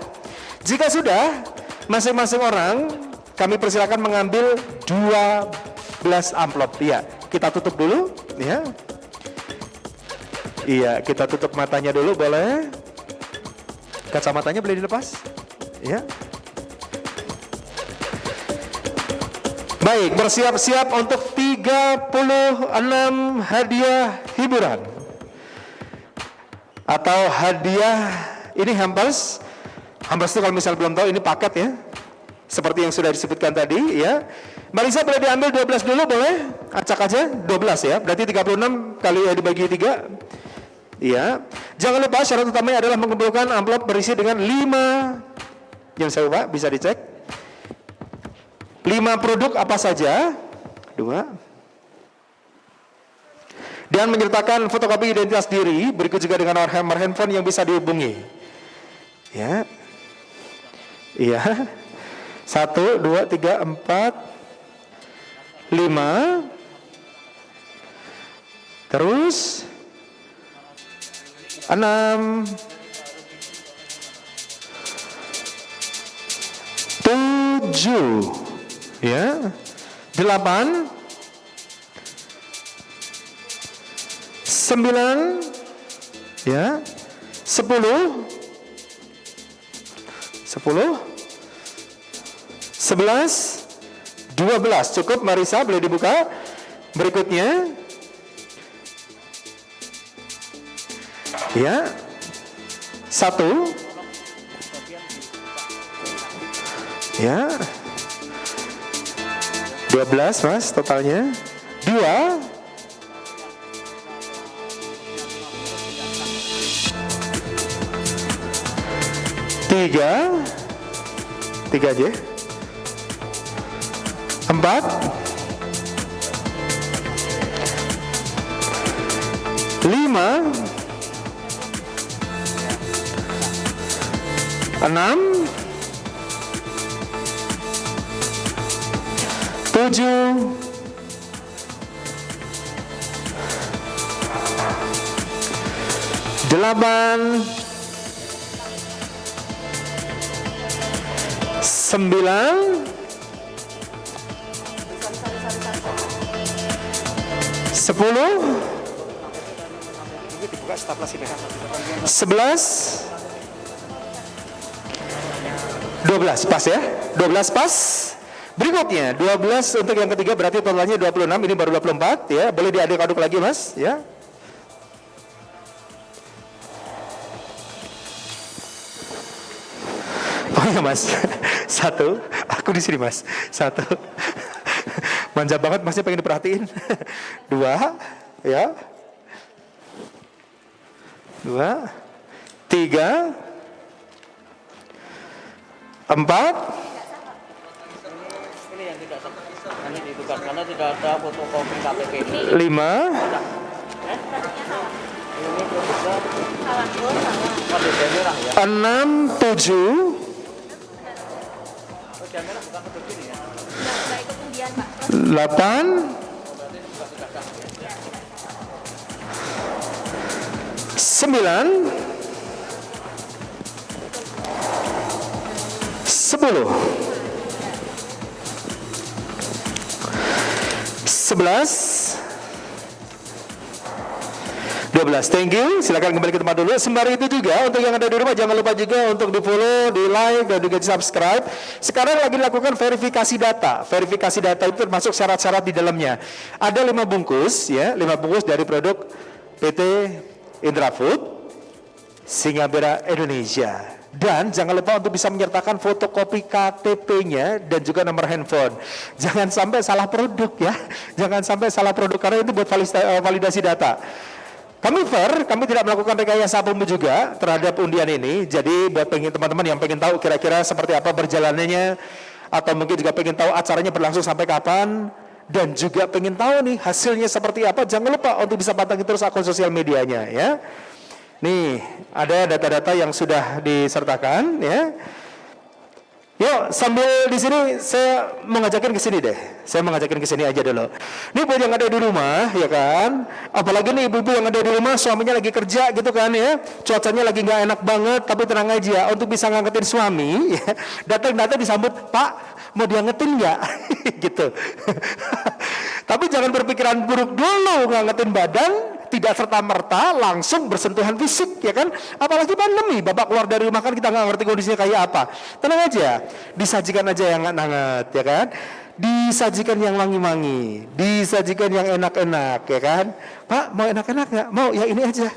Jika sudah, masing-masing orang kami persilakan mengambil 12 amplop. Iya, kita tutup dulu ya. Iya, kita tutup matanya dulu boleh. Kacamatanya boleh dilepas? Ya. Baik, bersiap-siap untuk 36 hadiah hiburan. Atau hadiah, ini hampers. Hampers itu kalau misal belum tahu ini paket ya. Seperti yang sudah disebutkan tadi ya. Mbak Lisa boleh diambil 12 dulu boleh? Acak aja 12 ya. Berarti 36 kali dibagi 3. Iya. Jangan lupa syarat utamanya adalah mengumpulkan amplop berisi dengan 5. Yang saya ubah bisa dicek. 5 produk apa saja? 2. Dan menyertakan fotokopi identitas diri, berikut juga dengan nomor handphone yang bisa dihubungi. Ya. Iya. 1, 2, 3, 4, 5. Terus 6, 7, ya, 8, 9, ya, 10, 11, 12. Cukup, Marisa boleh dibuka. Berikutnya ya, 1 ya, 12 Mas totalnya. 2, 3 aja. 4, 5, 6, 7, 8, 9, 10, 11, 12 pas ya, 12 pas. Berikutnya 12 untuk yang ketiga berarti totalnya 26, ini baru 24 ya. Boleh diaduk-aduk lagi Mas ya. Oh ya Mas, satu, aku di sini Mas, satu. Manja banget Masnya pengen diperhatiin. Dua, ya. Dua, tiga, empat. Ini yang tidak ini ditukar karena tidak ada fotokopi KTP. 5, Ini merah ya. 6, 7, 8, 9, 10, 11, 12. Thank you. Silakan kembali ke tempat dulu. Sembari itu juga untuk yang ada di rumah jangan lupa juga untuk di-follow, di-like dan juga di-subscribe. Sekarang lagi dilakukan verifikasi data. Verifikasi data itu termasuk syarat-syarat di dalamnya. Ada 5 bungkus ya, 5 bungkus dari produk PT Indrafood Singapura Indonesia. Dan jangan lupa untuk bisa menyertakan fotokopi KTP-nya dan juga nomor handphone. Jangan sampai salah produk ya. Jangan sampai salah produk karena itu buat validasi data. Kami fair, kami tidak melakukan rekayasa apapun juga terhadap undian ini. Jadi buat teman-teman yang pengen tahu kira-kira seperti apa perjalanannya, atau mungkin juga pengen tahu acaranya berlangsung sampai kapan, dan juga pengen tahu nih hasilnya seperti apa, jangan lupa untuk bisa pantengin terus akun sosial medianya ya. Nih ada data-data yang sudah disertakan ya. Yuk sambil di sini saya mau ngajakin ke sini deh. Saya mau ngajakin ke sini aja dulu. Ini buat yang ada di rumah ya kan. Apalagi nih ibu-ibu yang ada di rumah suaminya lagi kerja gitu kan ya. Cuacanya lagi nggak enak banget tapi tenang aja untuk bisa ngangetin suami ya. Datang-datang disambut, "Pak, mau diangetin nggak?" gitu. Tapi jangan berpikiran buruk dulu ngangetin badan, tidak serta-merta langsung bersentuhan fisik ya kan. Apalagi pandemi, bapak keluar dari rumah kan kita nggak ngerti kondisinya kayak apa. Tenang aja, disajikan aja yang hangat ya kan. Disajikan yang wangi-wangi, disajikan yang enak-enak ya kan. "Pak, mau enak-enak nggak?" "Mau, ya ini aja."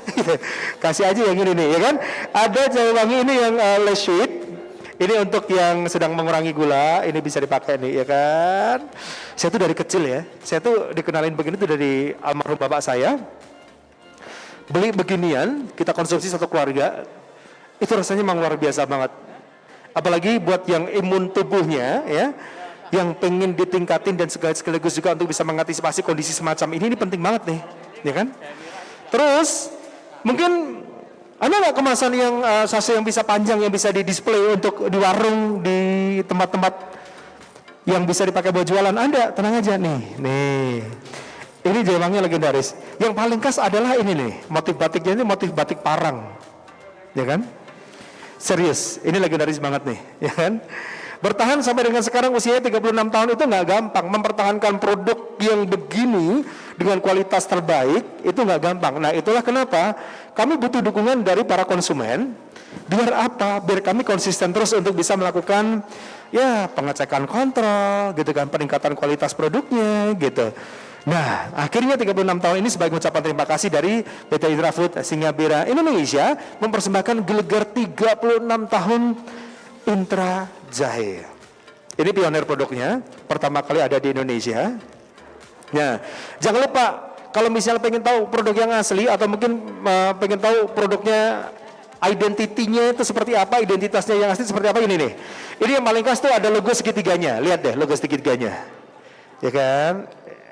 Kasih aja yang ini nih ya kan. Ada jahe wangi ini yang less sweet. Ini untuk yang sedang mengurangi gula, ini bisa dipakai nih ya kan. Saya tuh dari kecil ya, saya tuh dikenalin begini tuh dari almarhum bapak saya. Beli beginian, kita konsumsi satu keluarga, itu rasanya memang luar biasa banget. Apalagi buat yang imun tubuhnya ya, yang pengen ditingkatin dan sekaligus juga untuk bisa mengantisipasi kondisi semacam ini penting banget nih, ya kan? Terus mungkin ada nggak kemasan yang sachet yang bisa panjang yang bisa di-display untuk di warung, di tempat-tempat yang bisa dipakai buat jualan? Ada, tenang aja nih. Nih. Ini jawangnya legendaris. Yang paling khas adalah ini nih, motif batiknya ini motif batik parang. Ya kan? Serius, ini legendaris banget nih, ya kan? Bertahan sampai dengan sekarang usianya 36 tahun itu nggak gampang. Mempertahankan produk yang begini dengan kualitas terbaik itu nggak gampang. Nah itulah kenapa kami butuh dukungan dari para konsumen. Biar apa? Biar kami konsisten terus untuk bisa melakukan ya pengecekan kontrol gitu kan, peningkatan kualitas produknya gitu. Nah, akhirnya 36 tahun ini sebagai ucapan terima kasih dari PT Indrafood Singapura Indonesia mempersembahkan gelegar 36 tahun Intra Jahe. Ini pionir produknya, pertama kali ada di Indonesia. Nah, jangan lupa kalau misalnya pengen tahu produk yang asli atau mungkin pengen tahu produknya identitinya itu seperti apa, identitasnya yang asli seperti apa, ini nih. Ini yang paling khas tuh ada logo segitiganya. Lihat deh logo segitiganya. Ya kan?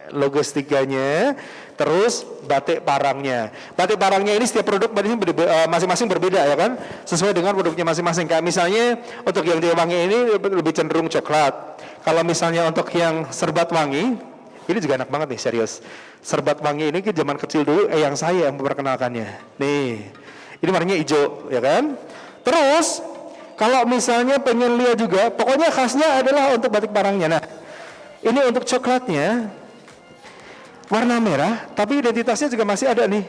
Logo segitiganya, terus batik parangnya. Batik parangnya ini setiap produk masing-masing berbeda ya kan, sesuai dengan produknya masing-masing. Kayak misalnya untuk yang jahe wangi ini lebih cenderung coklat. Kalau misalnya untuk yang serbat wangi, ini juga enak banget nih, serius. Serbat wangi ini zaman kecil dulu yang saya yang memperkenalkannya. Nih, Ini warnanya hijau, ya kan? Terus kalau misalnya pengen lihat juga, pokoknya khasnya adalah untuk batik Parangnya. Nah, ini untuk coklatnya warna merah, tapi identitasnya juga masih ada nih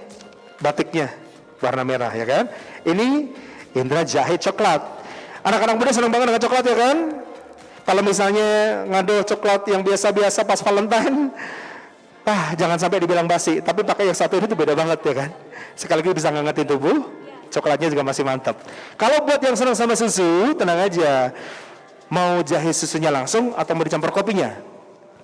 batiknya warna merah, ya kan? Ini Indra Jahe coklat. Anak-anak muda senang banget dengan coklat, ya kan? Kalau misalnya ngado coklat yang biasa-biasa pas Valentine, jangan sampai dibilang basi, tapi pakai yang satu ini tuh beda banget, ya kan? Sekali lagi bisa ngangetin tubuh, coklatnya juga masih mantap. Kalau buat yang senang sama susu, tenang aja. Mau jahe susunya langsung atau mau dicampur kopinya?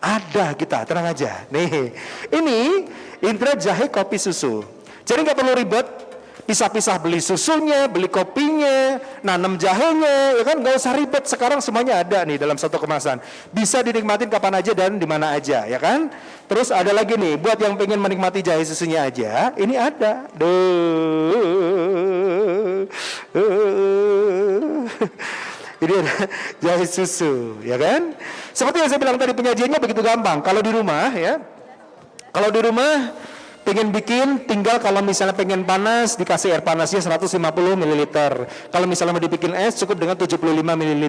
Ada kita, tenang aja. Nih, ini Indra Jahe kopi susu. Jadi nggak perlu ribet, pisah-pisah beli susunya, beli kopinya, nanam jahenya, ya kan? Nggak usah ribet. Sekarang semuanya ada nih dalam satu kemasan. Bisa dinikmatin kapan aja dan di mana aja, ya kan? Terus ada lagi nih, buat yang pengen menikmati jahe susunya aja, ini ada. Ini ada jahe susu, ya kan? Seperti yang saya bilang tadi, penyajiannya begitu gampang. Kalau di rumah, ya, kalau di rumah pengen bikin, tinggal kalau misalnya pengen panas, dikasih air panasnya 150 ml. Kalau misalnya mau dibikin es, cukup dengan 75 ml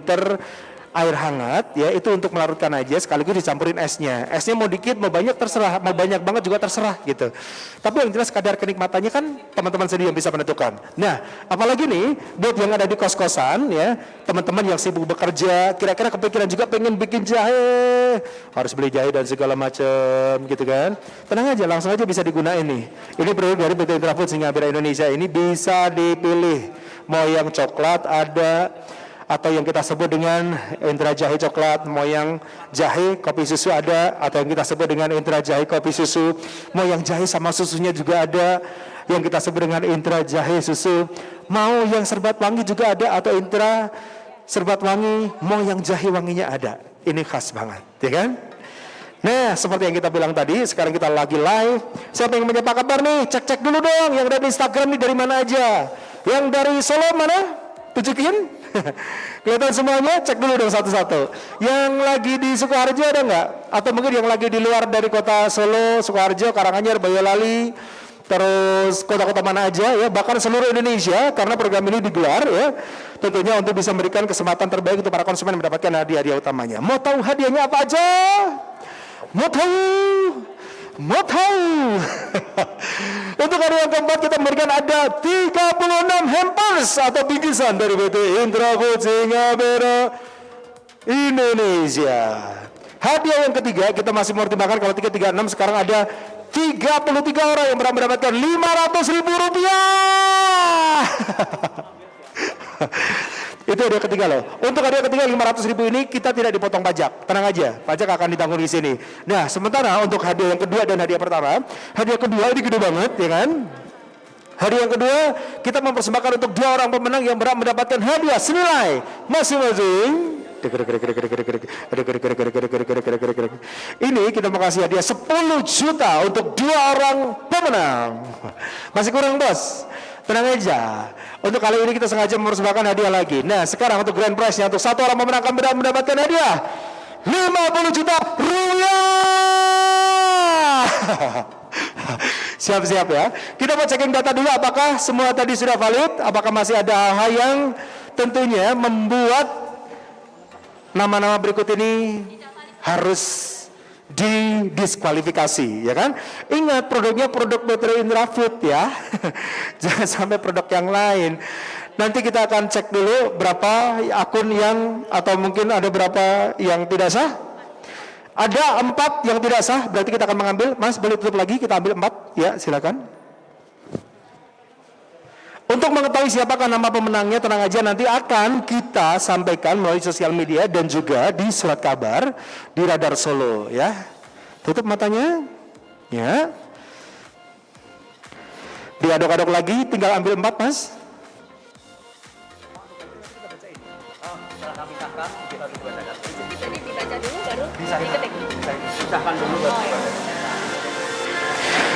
air hangat, ya, itu untuk melarutkan aja, sekaligus dicampurin esnya. Esnya mau dikit, mau banyak terserah, mau banyak banget juga terserah gitu. Tapi yang jelas kadar kenikmatannya kan teman-teman sendiri yang bisa menentukan. Nah, apalagi nih buat yang ada di kos-kosan, ya, teman-teman yang sibuk bekerja, kira-kira kepikiran juga pengen bikin jahe, harus beli jahe dan segala macam gitu kan. Tenang aja, langsung aja bisa digunain nih. Ini produk dari PT Intrafood Singapura Indonesia, ini bisa dipilih. Mau yang coklat ada, atau yang kita sebut dengan Indra Jahe coklat, mau yang jahe kopi susu ada, atau yang kita sebut dengan Indra Jahe kopi susu, mau yang jahe sama susunya juga ada, yang kita sebut dengan Indra Jahe susu, mau yang serbat wangi juga ada, atau Indra serbat wangi, mau yang jahe wanginya ada. Ini khas banget, ya kan? Nah, seperti yang kita bilang tadi, sekarang kita lagi live. Siapa yang menyapa kabar nih? Cek-cek dulu dong, yang ada di Instagram nih dari mana aja. Yang dari Solo mana? Tunjukin. Kelihatan semuanya, cek dulu dong satu-satu. Yang lagi di Sukoharjo ada nggak? Atau mungkin yang lagi di luar dari kota Solo, Sukoharjo, Karanganyar, Boyolali, terus kota-kota mana aja, ya, bahkan seluruh Indonesia, karena program ini digelar, ya, tentunya untuk bisa memberikan kesempatan terbaik untuk para konsumen mendapatkan hadiah-hadiah utamanya. Mau tahu hadiahnya apa aja? Mau tahu? Untuk hari yang keempat kita memberikan ada 36 hampers atau bingkisan dari PT Intrafood Singapura Indonesia. Hadiah yang ketiga kita masih mempertimbangkan, kalau 336 sekarang ada 33 orang yang berhak mendapatkan Rp500.000. Itu hadiah ketiga loh. Untuk hadiah ketiga 500.000 ini kita tidak dipotong pajak. Tenang aja, pajak akan ditanggung di sini. Nah, sementara untuk hadiah yang kedua dan hadiah pertama, hadiah kedua ini gede banget, ya kan? Hadiah yang kedua kita mempersembahkan untuk 2 orang pemenang yang berhak mendapatkan hadiah senilai masing-masing. Ini kita mau kasih hadiah 10 juta untuk 2 orang pemenang. Masih kurang, bos? Tenang aja. Untuk kali ini kita sengaja mempersembahkan hadiah lagi. Nah, sekarang untuk grand prize-nya, untuk 1 orang pemenang akan mendapatkan hadiah 50 juta rupiah. Siap-siap ya. Kita mau checking data dulu, apakah semua tadi sudah valid, apakah masih ada hal-hal yang tentunya membuat nama-nama berikut ini harus didiskualifikasi, ya kan? Ingat, produknya produk PT Intrafood ya. Jangan sampai produk yang lain. Nanti kita akan cek dulu berapa akun yang, atau mungkin ada berapa yang tidak sah. Ada 4 yang tidak sah, berarti kita akan mengambil. Mas, boleh tutup lagi, kita ambil 4. Ya, silakan. Untuk mengetahui siapakah nama pemenangnya, tenang aja, nanti akan kita sampaikan melalui sosial media dan juga di surat kabar di Radar Solo, ya. Tutup matanya, ya. Diaduk-aduk lagi, tinggal ambil 4, Mas. Jadi dibaca dulu baru diketik.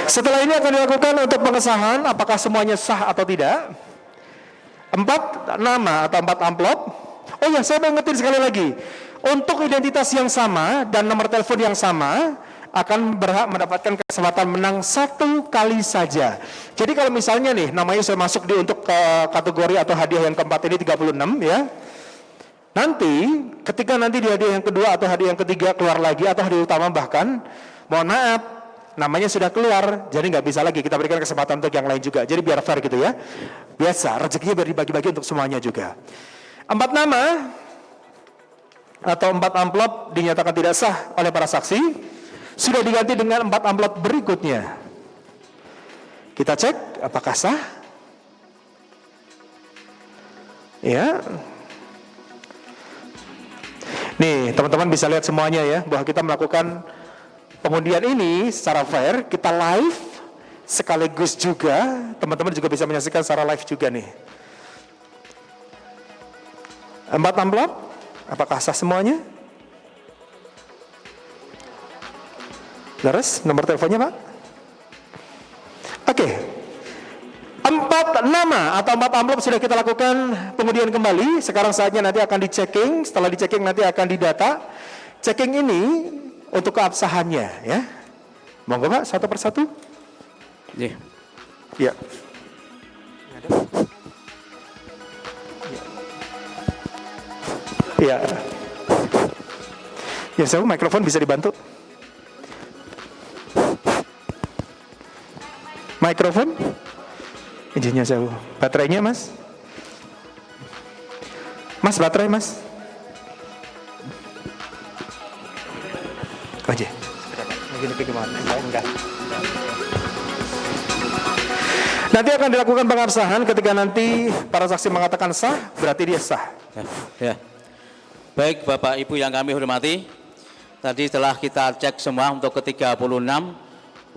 Setelah ini akan dilakukan untuk pengesahan apakah semuanya sah atau tidak. 4 nama atau 4 amplop. Oh ya, saya mau ngetin sekali lagi. Untuk identitas yang sama dan nomor telepon yang sama, akan berhak mendapatkan kesempatan menang 1 kali saja. Jadi kalau misalnya nih namanya sudah masuk di untuk kategori atau hadiah yang keempat ini 36 ya. Nanti ketika nanti di hadiah yang kedua atau hadiah yang ketiga keluar lagi atau hadiah utama bahkan, mohon maaf, namanya sudah keluar, jadi nggak bisa lagi kita berikan kesempatan untuk yang lain juga. Jadi biar fair gitu ya. Biasa rezekinya biar dibagi-bagi untuk semuanya juga. 4 nama atau 4 amplop dinyatakan tidak sah oleh para saksi, sudah diganti dengan 4 amplop berikutnya. Kita cek apakah sah. Ya. Nih, teman-teman bisa lihat semuanya ya, bahwa kita melakukan pengundian ini secara fair, kita live, sekaligus juga, teman-teman juga bisa menyaksikan secara live juga nih. 4 amplop, apakah sah semuanya? Laras, nomor teleponnya Pak? Oke. 4 nama atau 4 amplop sudah kita lakukan pengundian kembali. Sekarang saatnya nanti akan dicekking. Setelah dicekking nanti akan didata. Checking ini untuk keabsahannya ya. Monggo Pak, satu persatu. Iya. Ya. Ya. Ya, saya mikrofon bisa dibantu. Mikrofon? Izinnya saya. Baterainya Mas? Mas, baterai Mas? Aja. Begini gimana? Enggak. Nanti akan dilakukan pengabsahan ketika nanti para saksi mengatakan sah, berarti dia sah. Ya. Baik Bapak Ibu yang kami hormati, tadi telah kita cek semua untuk ke-36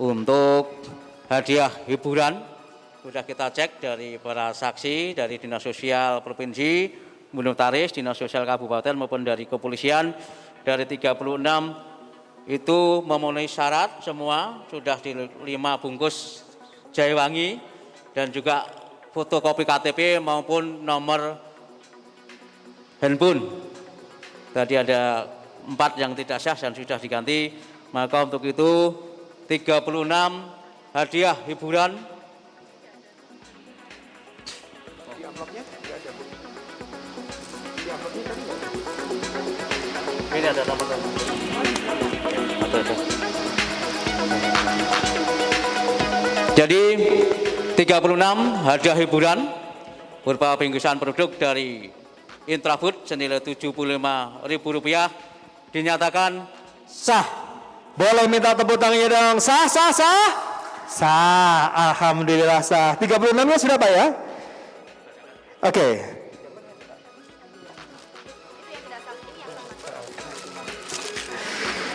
untuk hadiah hiburan. Sudah kita cek dari para saksi, dari Dinas Sosial Provinsi, Notaris, Dinas Sosial Kabupaten maupun dari kepolisian. Dari 36 itu memenuhi syarat semua, sudah di 5 bungkus jahewangi dan juga fotokopi KTP maupun nomor handphone. Tadi ada 4 yang tidak sah dan sudah diganti, maka untuk itu 36 hadiah hiburan. Ini ada nomor. Jadi 36 hadiah hiburan berupa bingkisan produk dari Intrafood senilai Rp75.000 dinyatakan sah. Boleh minta tepuk tangannya dong. Sah, sah, sah. Sah, alhamdulillah sah. 36-nya sudah Pak ya? Oke.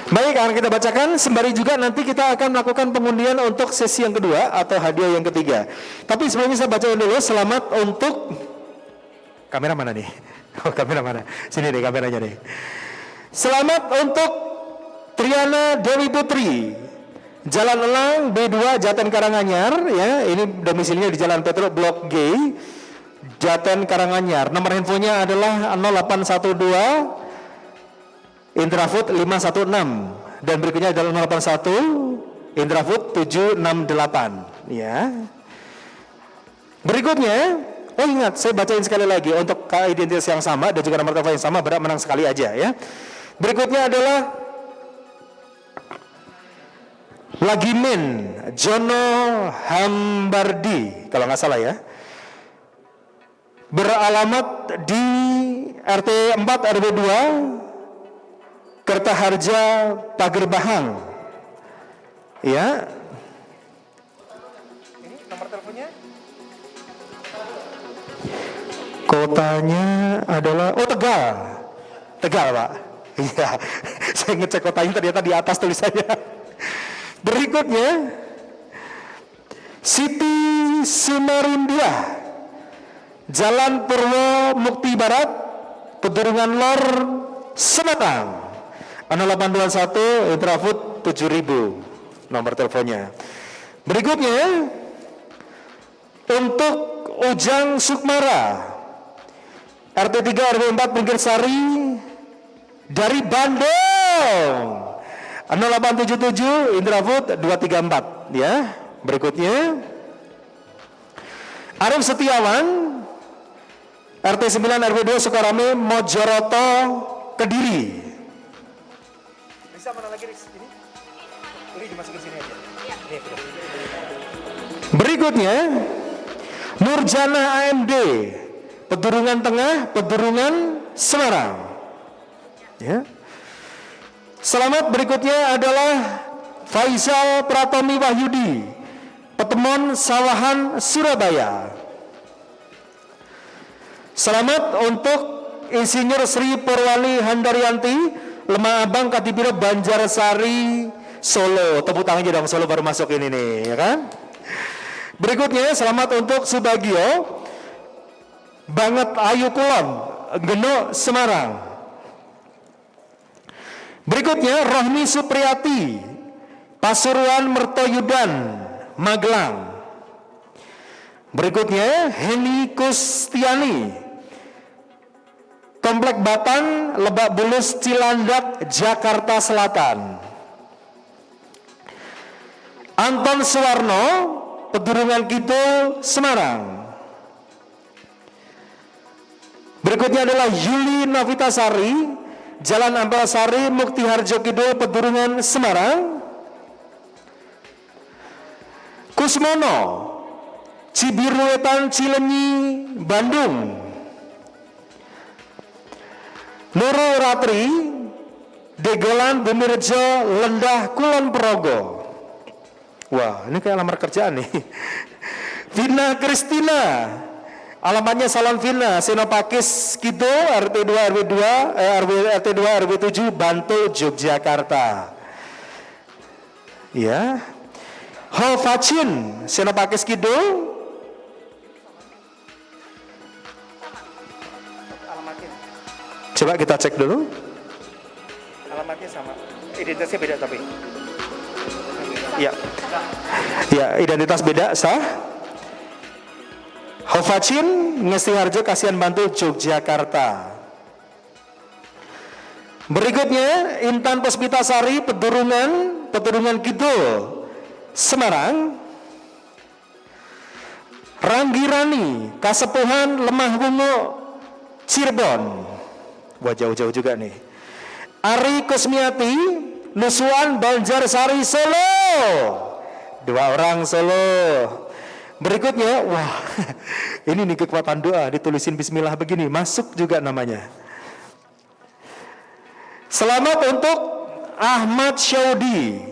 Baik, akan kita bacakan. Sembari juga nanti kita akan melakukan pengundian untuk sesi yang kedua atau hadiah yang ketiga. Tapi sebelumnya saya bacain dulu. Selamat untuk kamera mana nih? Oh, kamera mana? Sini deh kameranya nih. Selamat untuk Triana Dewi Putri, Jalan Elang B2 Jaten Karanganyar ya. Ini domisilinya di Jalan Petruk Blok G, Jaten Karanganyar. Nomor handphonenya adalah 0812 Intrafood 516 dan berikutnya adalah 081 Intrafood 768 ya. Berikutnya, oh ingat saya bacain sekali lagi untuk identitas yang sama dan juga nomor telepon yang sama, berhak menang sekali aja ya. Berikutnya adalah Lagimin Jono Hambardi kalau nggak salah ya. Beralamat di RT 4 RW 2 Kertaharja Pagerbahang. Ya. Ini nomor teleponnya? Kotanya adalah Tegal. Tegal, Pak. Iya. Saya ngecek kotanya ternyata di atas tulisannya. Berikutnya Siti Sumarindia, Jalan Purwo Mukti Barat, Pedurungan Lor, Sematang. 0821 Intrafood 7000 nomor teleponnya. Berikutnya untuk Ujang Sukmara, RT 3 RW 4 Pinggir Sari dari Bandung. 0877 Indrafood 234 ya. Berikutnya Arif Setiawan RT 9 RW 2 Sukarame Mojoroto Kediri. Bisa mana lagi Riz? Ini dimasukin sini aja. Nih, bro. Berikutnya Nurjana AMD Pedurungan Tengah Pedurungan Semarang ya. Selamat berikutnya adalah Faisal Pratomi Wahyudi Petemon Sawahan Surabaya. Selamat untuk Insinyur Sri Purwani Handaryanti Lemah Abang Katipiro Banjarsari Solo. Tepuk tangan aja dong, Solo baru masuk ini nih ya kan. Berikutnya selamat untuk Subagio Banget Ayu Kulon Geno Semarang. Berikutnya Rohmi Supriyati Pasuruan Mertoyudan Magelang. Berikutnya Heni Kustiani Komplek Batan Lebak Bulus Cilandak Jakarta Selatan. Anton Suwarno Pedurungan Kidul Semarang. Berikutnya adalah Yuli Novitasari Jalan Ampel-Sari Mukti Harjo Kidul Pedurungan Semarang. Kusmono Cibiruetan Cilenyi Bandung. Nurul Ratri Degolan Bumirjo Lendah Kulon Progo. Wah, ini kayak lamar kerjaan nih. Vina Kristina alamatnya Salon Vina Senopakis Kidul RT 2 RW 2 RT 2 RW 7 Bantul Yogyakarta ya. Holfacin Senopakis Kidul. Alamatnya. Coba kita cek dulu. Alamatnya sama. Identitasnya beda tapi. Ya. Ya, identitas beda sah. Hofacin Ngesti Harjo Kasihan Bantul Yogyakarta. Berikutnya Intan Puspitasari Pedurungan Kidul Semarang. Ranggirani Kasepuhan Lemah Wungu Cirebon. Wah, jauh-jauh juga nih. Ari Kusmiati Nusuan Banjarsari Solo. 2 orang Solo. Berikutnya, wah, ini nih kekuatan doa, ditulisin bismillah begini, masuk juga namanya. Selamat untuk Ahmad Syaudi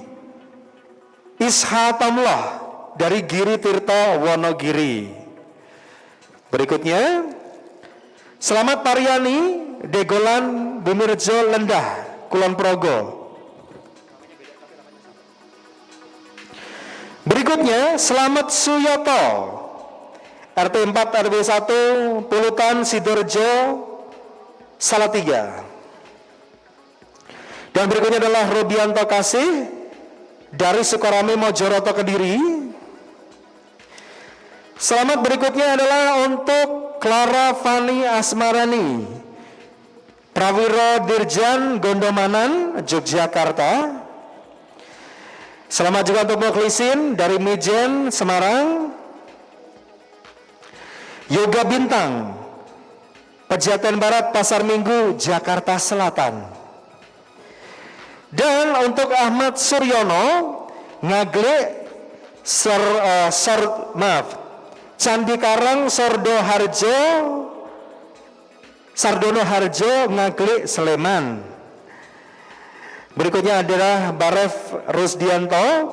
Ishatamullah dari Giri Tirto Wonogiri. Berikutnya, selamat Pariani Degolan Bumirjo Lendah Kulon Progo. Berikutnya selamat Suyoto RT 4 RW 1 Pulutan Sidoarjo Salatiga. Dan berikutnya adalah Rubianto Kasih dari Sukarame Mojoroto Kediri. Selamat berikutnya adalah untuk Clara Fani Asmarani Prawiro Dirjan Gondomanan Yogyakarta. Selamat juga untuk Mukhlisin dari Mijen Semarang. Yoga Bintang Pejaten Barat Pasar Minggu Jakarta Selatan. Dan untuk Ahmad Suryono Ngagle Candi Karang Sardono Harjo Ngagle Sleman. Berikutnya adalah Baref Rusdianto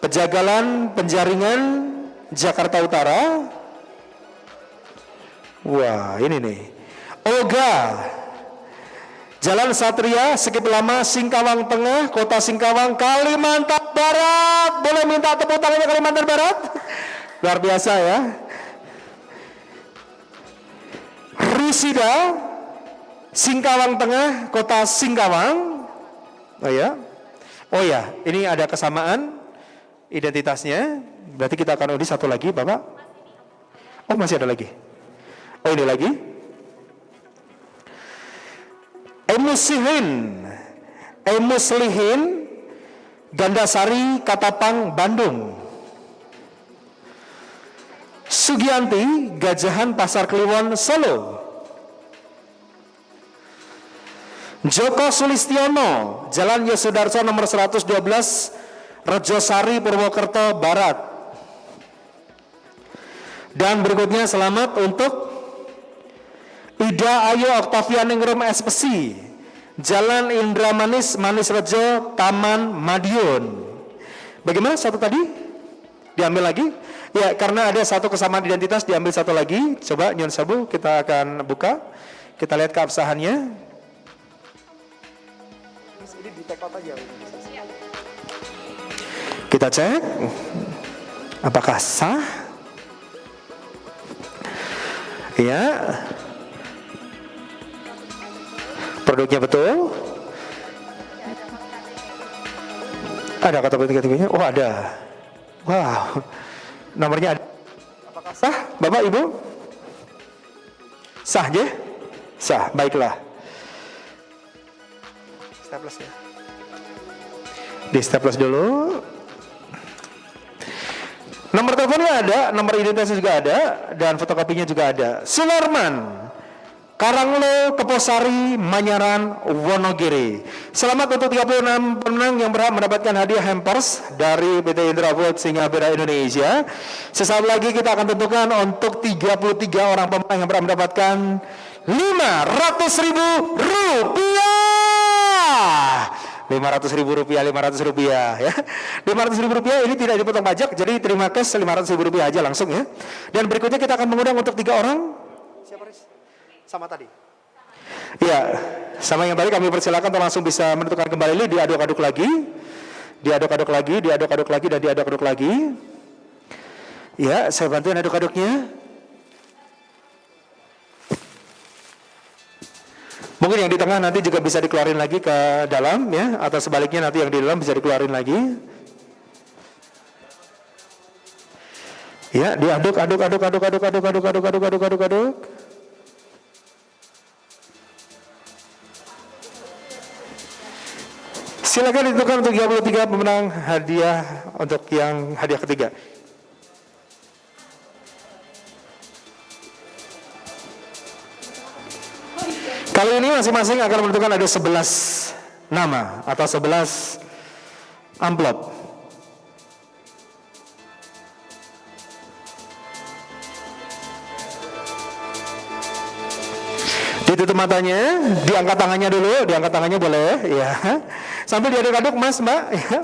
Pejagalan Penjaringan Jakarta Utara. Wah, ini nih Olga Jalan Satria Skip Lama Singkawang Tengah Kota Singkawang Kalimantan Barat. Boleh minta tepuk tangannya Kalimantan Barat? Luar biasa ya. Rusida Singkawang Tengah Kota Singkawang. Oh ya, ini ada kesamaan identitasnya. Berarti kita akan undi satu lagi, Bapak. Oh, masih ada lagi. Oh, ini lagi. Emuslihin Gandasari Katapang Bandung. Sugianti Gajahan Pasar Kliwon Solo. Joko Sulistiono Jalan Yosudarso nomor 112 Rejosari Purwokerto Barat. Dan berikutnya selamat untuk Ida Ayu Oktavianingrum SPC Jalan Indramanis Manis Rejo Taman Madiun. Bagaimana satu tadi? Diambil lagi? Ya, karena ada satu kesamaan identitas, diambil satu lagi. Coba Nyon Sabu kita akan buka. Kita lihat keabsahannya. Ini di take out aja. Kita cek apakah sah. Ya, produknya betul. Ada kata KTP-nya? Oh, ada. Wow, nomornya ada. Apakah sah, Bapak Ibu? Sah ya? Sah, baiklah. Staples ya. Di staples dulu. Nomor teleponnya ada, nomor identitasnya juga ada, dan fotokopinya juga ada. Sularman, Karanglo, Keposari, Manyaran, Wonogiri. Selamat untuk 36 pemenang yang berhak mendapatkan hadiah hampers dari PT Indrafood Singapura Indonesia. Sesaat lagi kita akan tentukan untuk 33 orang pemenang yang berhak mendapatkan Rp500.000. 500.000 rupiah, 500 rupiah ya. 500.000 rupiah ini tidak dipotong pajak, jadi terima cash 500.000 rupiah aja langsung ya. Dan berikutnya kita akan mengundang untuk 3 orang. Siapa Riz? Sama tadi. Ya, sama yang tadi kami persilakan untuk langsung bisa menentukan kembali, diaduk-aduk lagi. Diaduk-aduk lagi, diaduk-aduk lagi, dan diaduk-aduk lagi. Ya, saya bantuin aduk-aduknya. Mungkin yang di tengah nanti juga bisa dikeluarin lagi ke dalam ya, atau sebaliknya nanti yang di dalam bisa dikeluarin lagi. Ya, diaduk, aduk. Silakan ditentukan untuk 33 pemenang hadiah untuk yang hadiah ketiga. Kali ini masing-masing akan menentukan ada 11 nama atau 11 amplop. Ditutup matanya, diangkat tangannya dulu, diangkat tangannya boleh, ya. Sambil diaduk-aduk, Mas, Mbak, ya.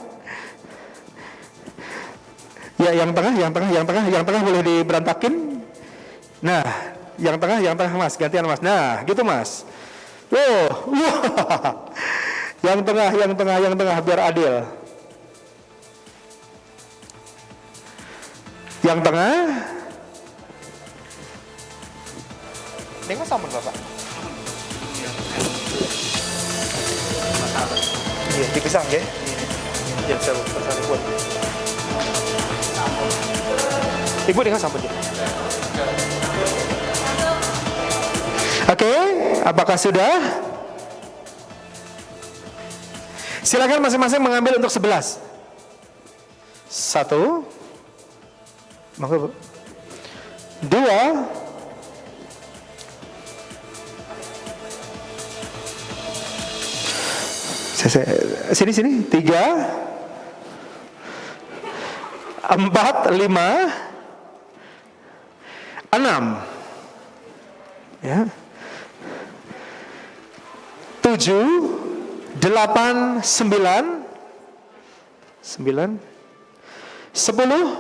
Ya, yang tengah boleh diberantakin. Nah, yang tengah, Mas, gantian, Mas. Nah, gitu, Mas. Wah. Yang tengah biar adil. Yang tengah. Nengok sama Bapak. Iya, dipisah ya. Ya, saya buat. Ibu dengan sampun ya. Oke, apakah sudah? Silakan masing-masing mengambil untuk 11. 1. Monggo, Bu. 2. Sini. 3. 4, 5, 6. Ya. 7, 8, 9, 10, 11,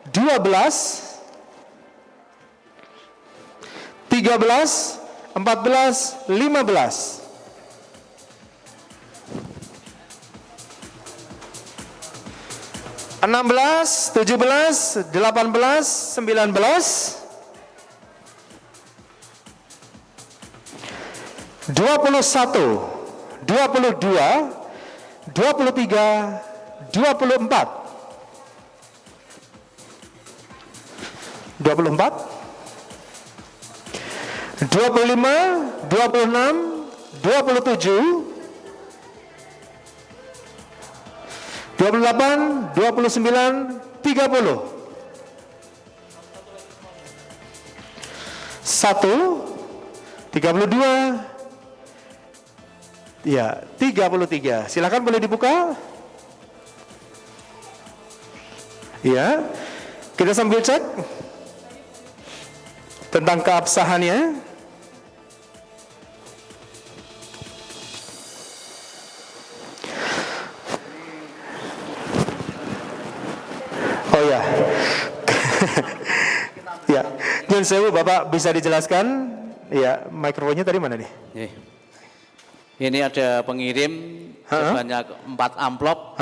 12, 13, 14, 15. Enam belas, 17, 18, 19, 21, 22, 23, 24, 25, 26, 27, 28, 29, 30. 1, 32, ya 33. Silakan boleh dibuka. Ya, kita sambil cek tentang keabsahannya. Oh ya, ya, Nyun Sewu, Bapak bisa dijelaskan? Ya, mikrofonnya tadi mana nih? Ini ada pengirim sebanyak 4 amplop.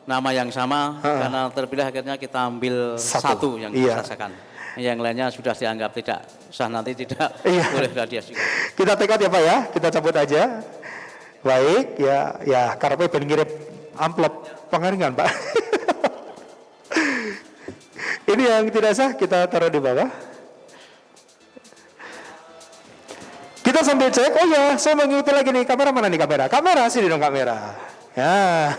Nama yang sama, karena terpilih akhirnya kita ambil satu yang dirasakan. Yang lainnya sudah dianggap tidak sah, nanti tidak boleh radiasi. Kita tekad ya Pak ya, kita cabut aja. Baik, ya karena pengen ngirim amplop pengeringan Pak. Ini yang tidak sah kita taruh di bawah. Kita sambil cek, oh ya saya mengikuti lagi nih, kamera mana nih kamera? Kamera, sini dong kamera. Ya.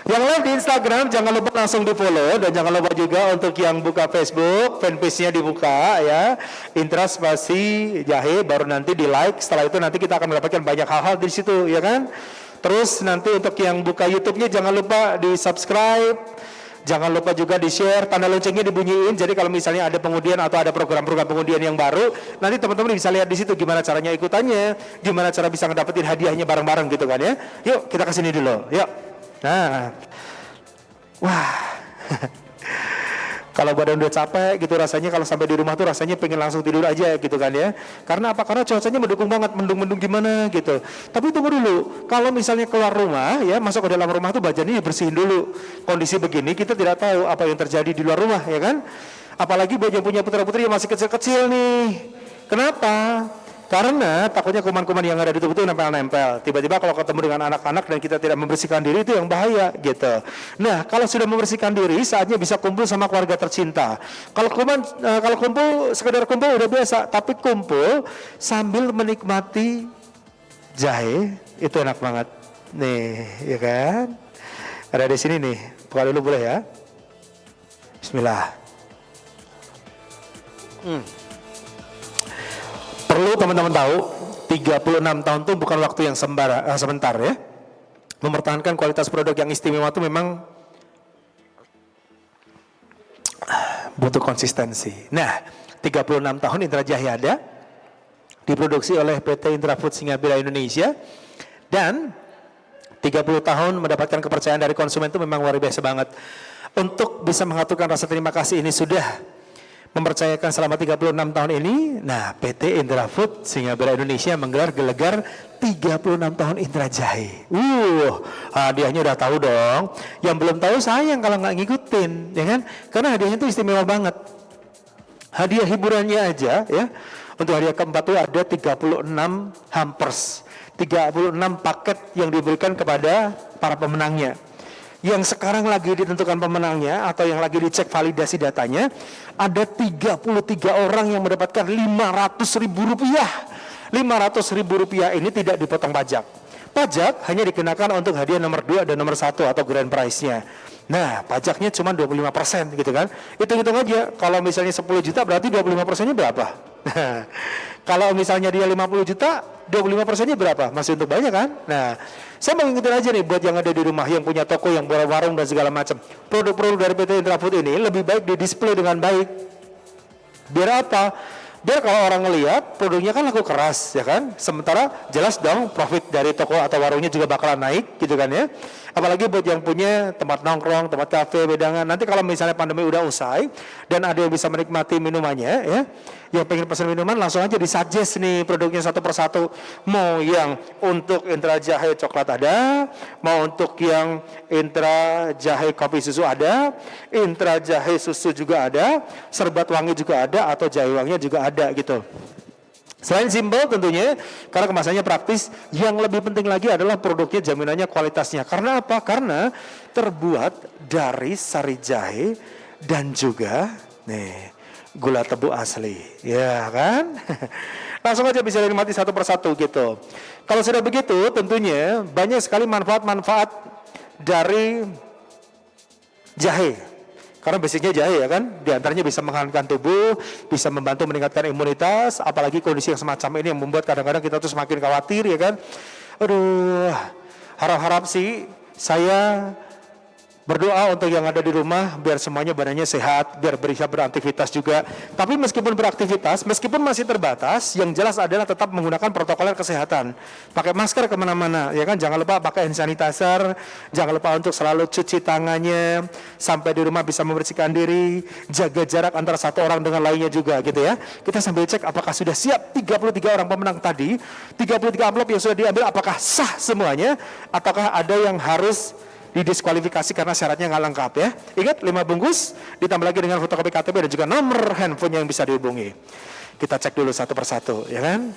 Yang lain di Instagram jangan lupa langsung di follow, dan jangan lupa juga untuk yang buka Facebook fanpage-nya dibuka ya, Intra Spasi Jahe, baru nanti di like. Setelah itu nanti kita akan mendapatkan banyak hal-hal di situ ya kan. Terus nanti untuk yang buka YouTube-nya jangan lupa di subscribe, jangan lupa juga di share, tanda loncengnya dibunyiin. Jadi kalau misalnya ada pengundian atau ada program-program pengundian yang baru, nanti teman-teman bisa lihat di situ gimana caranya ikutannya, gimana cara bisa ngedapetin hadiahnya bareng-bareng gitu kan ya. Yuk kita kesini dulu, yuk. Nah, wah, kalau badan udah capek gitu rasanya, kalau sampai di rumah tuh rasanya pengen langsung tidur aja gitu kan ya. Karena apa? Karena cuacanya mendukung banget, mendung-mendung gimana gitu. Tapi tunggu dulu, kalau misalnya keluar rumah ya, masuk ke dalam rumah tuh badannya dibersihin dulu. Kondisi begini kita tidak tahu apa yang terjadi di luar rumah ya kan. Apalagi buat yang punya putra-putri yang masih kecil-kecil nih. Kenapa? Karena takutnya kuman-kuman yang ada di tubuh itu nempel-nempel. Tiba-tiba kalau ketemu dengan anak-anak dan kita tidak membersihkan diri, itu yang bahaya gitu. Nah, kalau sudah membersihkan diri, saatnya bisa kumpul sama keluarga tercinta. Kalau kumpul sekedar kumpul udah biasa, tapi kumpul sambil menikmati jahe itu enak banget. Nih, ya kan? Ada di sini nih. Buka dulu boleh ya? Bismillah. Perlu teman-teman tahu, 36 tahun itu bukan waktu yang sebentar ya. Mempertahankan kualitas produk yang istimewa itu memang butuh konsistensi. Nah, 36 tahun Intra Jahe ada, diproduksi oleh PT Intrafood Singapura Indonesia, dan 30 tahun mendapatkan kepercayaan dari konsumen itu memang luar biasa banget. Untuk bisa mengaturkan rasa terima kasih ini sudah mempercayakan selama 36 tahun ini. Nah, PT Intrafood Singapura Indonesia menggelar gelegar 36 tahun Intra Jahe. Hadiahnya udah tahu dong. Yang belum tahu sayang kalau nggak ngikutin, ya kan? Karena hadiahnya itu istimewa banget. Hadiah hiburannya aja ya. Untuk hadiah keempat itu ada 36 hampers, 36 paket yang diberikan kepada para pemenangnya. Yang sekarang lagi ditentukan pemenangnya atau yang lagi dicek validasi datanya, ada 33 orang yang mendapatkan Rp500.000. Rp500.000 ini tidak dipotong pajak. Pajak hanya dikenakan untuk hadiah nomor 2 dan nomor 1 atau grand prize-nya. Nah, pajaknya cuma 25% gitu kan. Hitung-hitung aja, kalau misalnya 10 juta berarti 25%-nya berapa? Kalau misalnya dia 50 juta, 25%-nya berapa? Masih untuk banyak kan? Nah, saya mau ngikutin aja nih buat yang ada di rumah, yang punya toko, yang warung dan segala macam. Produk-produk dari PT Intrafood ini lebih baik di display dengan baik. Biar apa? Biar kalau orang ngelihat produknya kan laku keras ya kan. Sementara jelas dong profit dari toko atau warungnya juga bakalan naik gitu kan ya. Apalagi buat yang punya tempat nongkrong, tempat kafe, wedangan. Nanti kalau misalnya pandemi udah usai dan ada yang bisa menikmati minumannya ya, yang pengen pesan minuman langsung aja disuggest nih produknya satu persatu. Mau yang untuk Intra Jahe coklat ada, mau untuk yang Intra Jahe kopi susu ada, Intra Jahe susu juga ada, serbat wangi juga ada, atau jahe wanginya juga ada gitu. Selain simpel tentunya, karena kemasannya praktis, yang lebih penting lagi adalah produknya jaminannya kualitasnya. Karena apa? Karena terbuat dari sari jahe dan juga nih gula tebu asli, ya kan? Langsung aja bisa dinikmati satu persatu gitu. Kalau sudah begitu, tentunya banyak sekali manfaat-manfaat dari jahe. Karena basicnya jahe ya kan, diantaranya bisa menghangatkan tubuh, bisa membantu meningkatkan imunitas, apalagi kondisi yang semacam ini yang membuat kadang-kadang kita tuh semakin khawatir ya kan. Aduh, harap-harap sih saya berdoa untuk yang ada di rumah biar semuanya badannya sehat, biar bisa beraktivitas juga. Tapi meskipun beraktivitas, meskipun masih terbatas, yang jelas adalah tetap menggunakan protokol kesehatan. Pakai masker kemana-mana, ya kan? Jangan lupa pakai hand sanitizer, jangan lupa untuk selalu cuci tangannya, sampai di rumah bisa membersihkan diri, jaga jarak antara satu orang dengan lainnya juga gitu ya. Kita sambil cek apakah sudah siap 33 orang pemenang tadi, 33 amplop yang sudah diambil apakah sah semuanya, ataukah ada yang harus didiskualifikasi karena syaratnya nggak lengkap ya. Ingat 5 bungkus ditambah lagi dengan fotokopi KTP dan juga nomor handphone yang bisa dihubungi. Kita cek dulu satu persatu ya kan.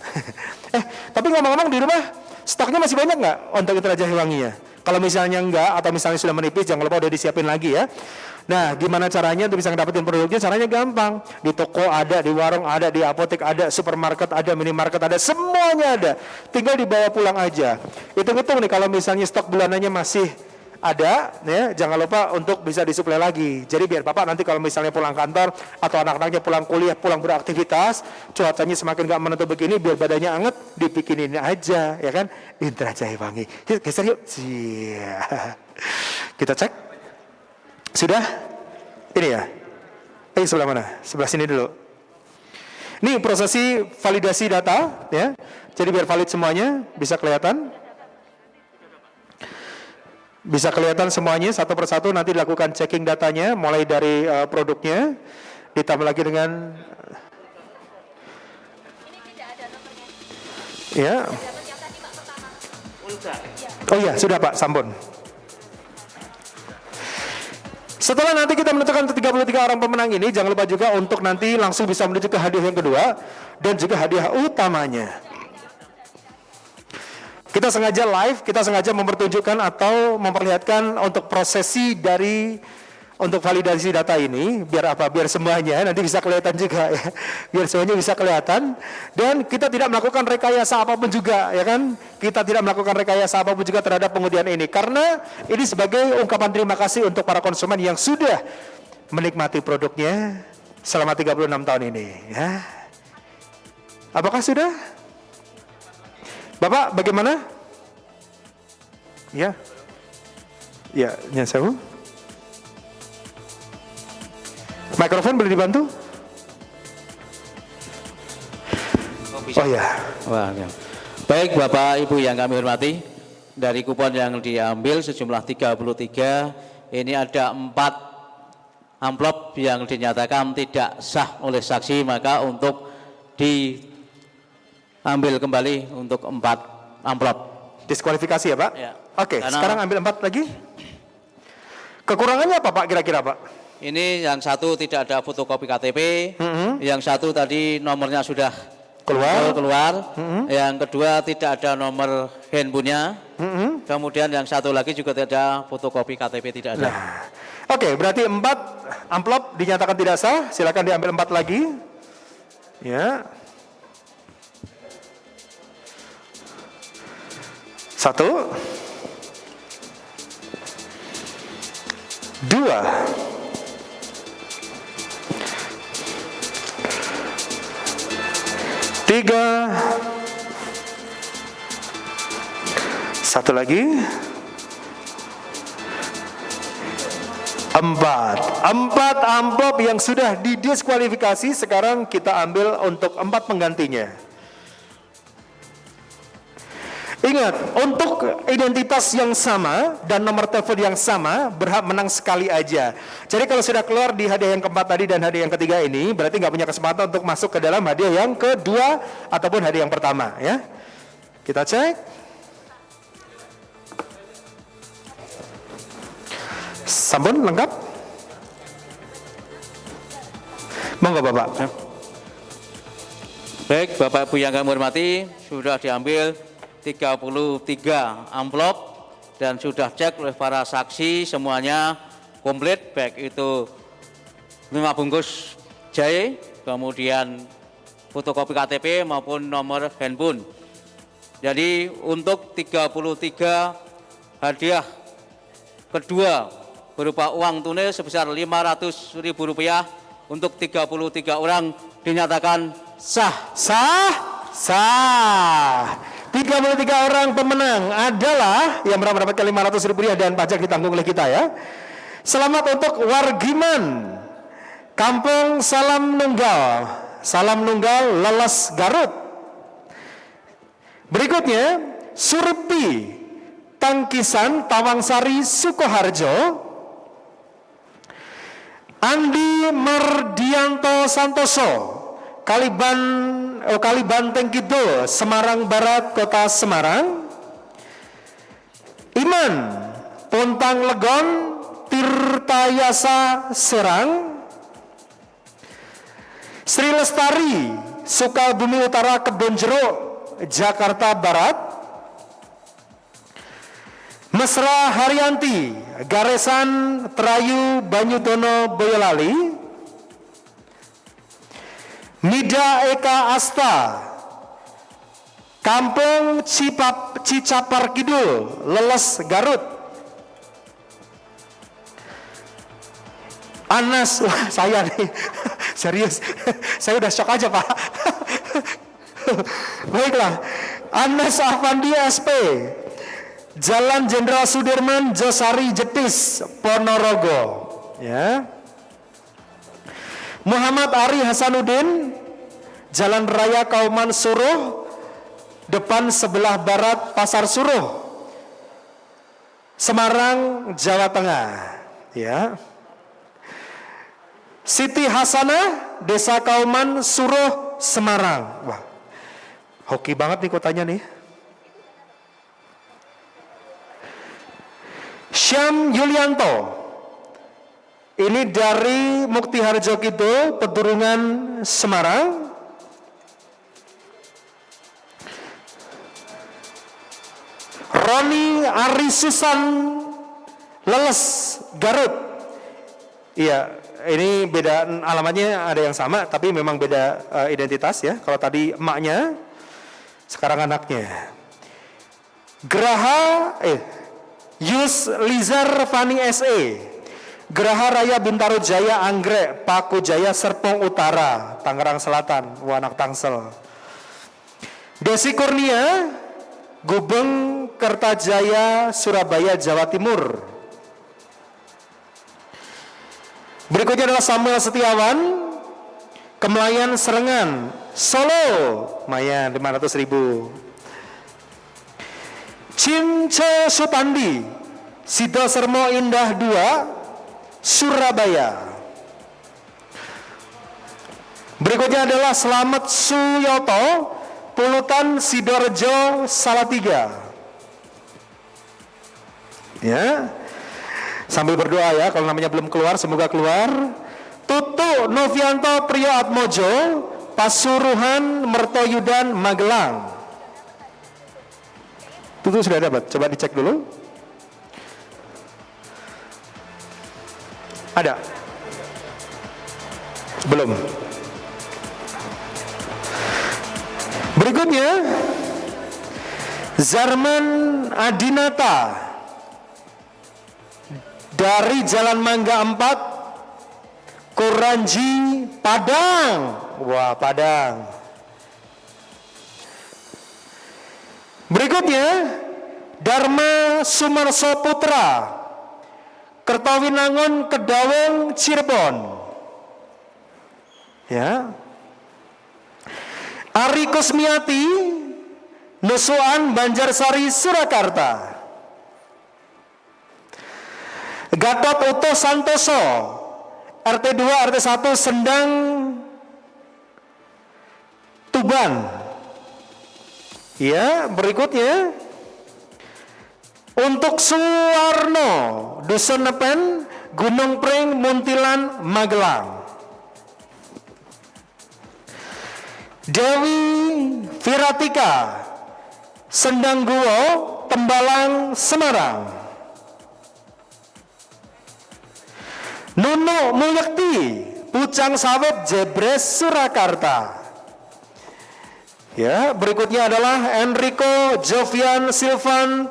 Tapi ngomong-ngomong di rumah stoknya masih banyak nggak untuk Intra Jahe Wanginya? Kalau misalnya enggak atau misalnya sudah menipis jangan lupa udah disiapin lagi ya. Nah gimana caranya untuk bisa ngedapetin produknya? Caranya gampang. Di toko ada, di warung ada, di apotek ada, supermarket ada, minimarket ada, semuanya ada. Tinggal dibawa pulang aja. Hitung-hitung nih kalau misalnya stok bulanannya masih ada, ya, jangan lupa untuk bisa disuplai lagi. Jadi biar Bapak nanti kalau misalnya pulang kantor atau anak-anaknya pulang kuliah, pulang beraktivitas, cuacanya semakin gak menentu begini, biar badannya anget, dibikinin aja, ya kan? Intra Jahe Wangi. Yuk, geser yuk. Kita cek. Sudah? Ini ya? Sebelah mana? Sebelah sini dulu. Ini prosesi validasi data, ya. Jadi biar valid semuanya, bisa kelihatan. Bisa kelihatan semuanya satu persatu, nanti dilakukan checking datanya mulai dari produknya ditambah lagi dengan ya. Oh iya, sudah Pak, sampun. Setelah nanti kita menentukan 33 orang pemenang ini, jangan lupa juga untuk nanti langsung bisa menuju ke hadiah yang kedua dan juga hadiah utamanya. Kita sengaja live, kita sengaja mempertunjukkan atau memperlihatkan untuk prosesi dari untuk validasi data ini, biar apa? Biar semuanya nanti bisa kelihatan juga ya. Biar semuanya bisa kelihatan dan kita tidak melakukan rekayasa apapun juga ya kan? Kita tidak melakukan rekayasa apapun juga terhadap pengundian ini karena ini sebagai ungkapan terima kasih untuk para konsumen yang sudah menikmati produknya selama 36 tahun ini ya. Apakah sudah? Bapak bagaimana? Ya. Ya, nyasamu. Mikrofon boleh dibantu? Oh ya. Wah, ya. Baik Bapak Ibu yang kami hormati, dari kupon yang diambil sejumlah 33, ini ada 4 amplop yang dinyatakan tidak sah oleh saksi, maka untuk diambil kembali untuk 4 amplop. Diskualifikasi ya Pak? Ya. Oke, sekarang ambil 4 lagi. Kekurangannya apa Pak kira-kira Pak? Ini yang satu tidak ada fotokopi KTP, yang satu tadi nomornya sudah keluar. Yang kedua tidak ada nomor handphonenya, kemudian yang satu lagi juga tidak ada fotokopi KTP, tidak ada. Oke, berarti 4 amplop dinyatakan tidak sah, silakan diambil 4 lagi. Ya. 1, 2, 3, 1 lagi, 4 amplop yang sudah didiskualifikasi sekarang kita ambil untuk 4 penggantinya. Ingat, untuk identitas yang sama dan nomor telepon yang sama berhak menang sekali aja. Jadi kalau sudah keluar di hadiah yang keempat tadi dan hadiah yang ketiga ini, berarti nggak punya kesempatan untuk masuk ke dalam hadiah yang kedua ataupun hadiah yang pertama ya. Kita cek. Sampun lengkap? Monggo Bapak. Baik Bapak Ibu yang kami hormati, sudah diambil 33 amplop dan sudah cek oleh para saksi semuanya komplit, baik itu 5 bungkus jahe, kemudian fotokopi KTP maupun nomor handphone. Jadi untuk 33 hadiah Kedua, berupa uang tunai sebesar Rp500.000 untuk 33 orang dinyatakan sah. Sah. 33 orang pemenang adalah yang mendapatkan Rp500.000 dan pajak ditanggung oleh kita ya. Selamat untuk Wargiman Kampung Salam Nunggal Leles Garut. Berikutnya Surpi Tangkisan Tawangsari Sukoharjo. Andi Mardianto Santoso Kalibanteng Kidul Semarang Barat Kota Semarang. Iman Pontang Legon Tirtayasa Serang. Sri Lestari Sukabumi Utara Kebonjeruk Jakarta Barat. Mesra Haryanti Garesan Terayu Banyudono Boyolali. Mida Eka Asta Kampung Cicapar Kidul Leles Garut. Anas, wah saya nih serius, saya udah shock aja Pak. Baiklah, Anas Afandi SP Jalan Jenderal Sudirman Josari Jetis Ponorogo ya. Muhammad Ari Hasanuddin Jalan Raya Kauman Suruh depan sebelah barat Pasar Suruh Semarang Jawa Tengah ya. Siti Hasanah Desa Kauman Suruh Semarang. Wah, hoki banget nih kotanya nih. Syam Yulianto, ini dari Mukti Harjo Kidul, Pedurungan Semarang. Roni Arisusan Leles Garut. Iya, ini beda alamatnya, ada yang sama tapi memang beda identitas ya. Kalau tadi emaknya, sekarang anaknya. Yus Lizar Fani SE Geraha Raya Bintaro Jaya Anggrek Paku Jaya Serpong Utara Tangerang Selatan, Wanak Tangsel. Desi Kurnia Gubeng Kertajaya Surabaya Jawa Timur. Berikutnya adalah Samuel Setiawan Kemelayan Serengan Solo, lumayan 500.000. Cince Supandi Sido Sermo Indah 2 Surabaya. Berikutnya adalah Slamet Suyoto Pulutan Sidorejo Salatiga ya. Sambil berdoa ya, kalau namanya belum keluar semoga keluar. Tutu Novianto Priyo Atmojo Pasuruhan Mertoyudan Magelang. Itu sudah dapat, coba dicek dulu. Ada? Belum. Berikutnya Zarman Adinata dari Jalan Mangga 4 Kuranji Padang. Wah, Padang. Berikutnya Dharma Sumarso Putra Kertawinangun Kedawung Cirebon ya. Ari Kusmiati Nusuan Banjarsari Surakarta. Gatot Uto Santoso RT 2 RT 1 Sendang Tuban ya. Berikutnya untuk Suwarno Dusun Nepen Gunung Pring Muntilan Magelang. Dewi Viratika Sendangguo Tembalang Semarang. Nunu Muyekti Pucang Sawit Jebres Surakarta ya. Berikutnya adalah Enrico Jovian Silvan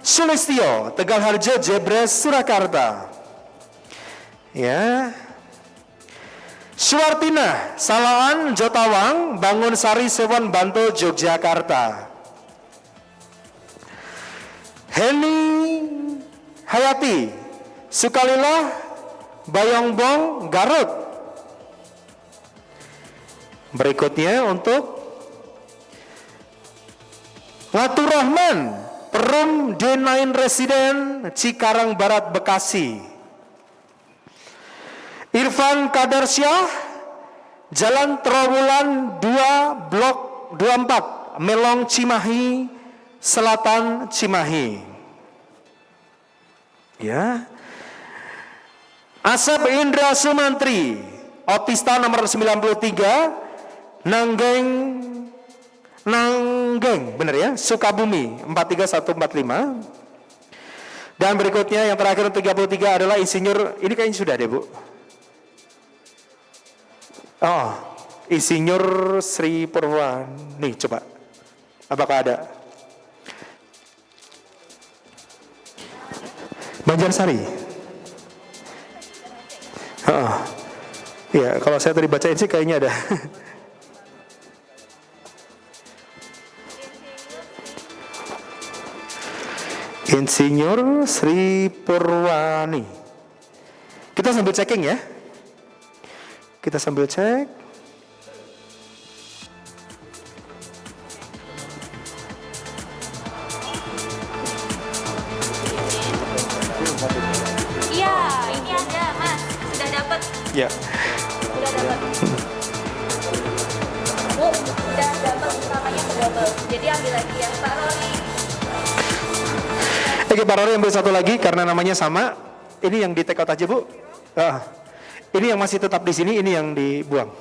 Sulistyo, Tegalharjo, Jebres, Surakarta. Ya. Suwartina, Salaan, Jotawang, Bangun Sari, Sewon, Bantul, Yogyakarta. Heni Hayati, Sukalila, Bayongbong, Garut. Berikutnya untuk Latur Rahman, Perum D9 Residen, Cikarang Barat, Bekasi. Irfan Kadarsyah, Jalan Trawulan 2, Blok 24, Melong, Cimahi, Selatan, Cimahi. Ya. Asep Indra Sumantri, Otista nomor 93, Nanggeng, benar ya, Sukabumi 43145. Dan berikutnya yang terakhir 33 adalah Insinyur, ini kayaknya sudah deh Bu. Oh, Insinyur Sri Purwan. Nih coba, apakah ada? Banjarsari. Oh, ya kalau saya tadi bacain sih kayaknya ada. Insinyur Sri Purwani. Kita sambil checking ya. Kita sambil cek. Iya, ini ada Mas, sudah dapat. Ya. Sudah dapat. Bu, sudah dapat namanya ke double. Jadi ambil lagi ya, Pak Rory. Oke, Pak Rory ambil satu lagi karena namanya sama. Ini yang di take out aja Bu. Ini yang masih tetap di sini, ini yang dibuang.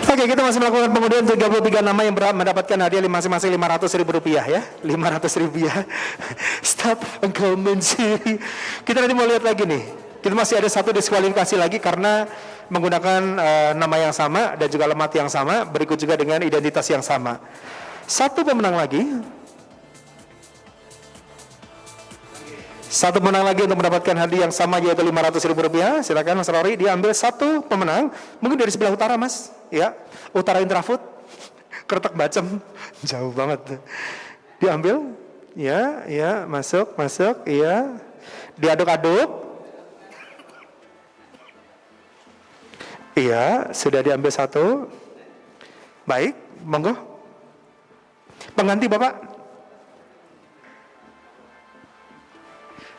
Oke, kita masih melakukan pengundian 33 nama yang berhak mendapatkan hadiah masing-masing Rp500.000 ya. Rp500.000. Stop engkau mencuri. Kita nanti mau lihat lagi nih. Kita masih ada satu diskualifikasi lagi karena menggunakan nama yang sama dan juga alamat yang sama, berikut juga dengan identitas yang sama. Satu pemenang lagi. Satu pemenang lagi untuk mendapatkan hadiah yang sama yaitu Rp500.000. Silakan Mas Rory, dia ambil satu pemenang. Mungkin dari sebelah utara Mas, ya. Utara Intrafood. Kertek Bacem. Jauh banget. Diambil. Ya, masuk, iya. Diaduk-aduk. Iya, sudah diambil satu. Baik, monggo. Pengganti Bapak.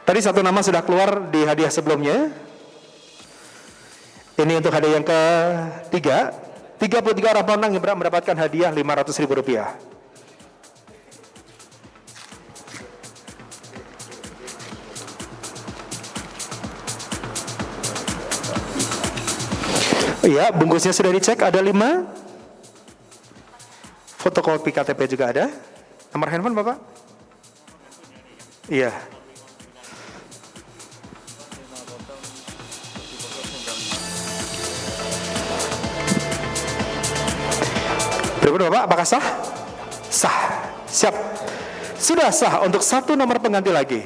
Tadi satu nama sudah keluar di hadiah sebelumnya. Ini untuk hadiah yang ketiga. 33 orang pemenang yang berhak mendapatkan hadiah Rp500.000. Iya, bungkusnya sudah dicek, ada 5. Fotokopi KTP juga ada. Nomor handphone Bapak? Iya. Berikut Bapak, apakah sah? Sah. Siap. Sudah sah untuk satu nomor pengganti lagi.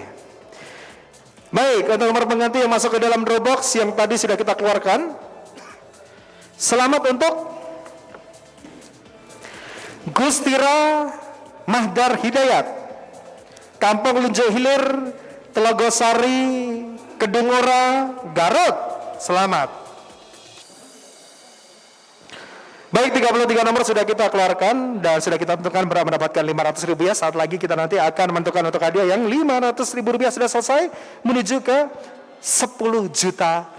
Baik, untuk nomor pengganti yang masuk ke dalam Dropbox yang tadi sudah kita keluarkan. Selamat untuk Gustira Mahdar Hidayat, Kampung Lunjo Hilir, Telogosari, Kedungora, Garut. Selamat. Baik, 33 nomor sudah kita keluarkan dan sudah kita tentukan berhak mendapatkan Rp500.000. Saat lagi kita nanti akan menentukan untuk hadiah yang Rp500.000 sudah selesai menuju ke Rp10 juta.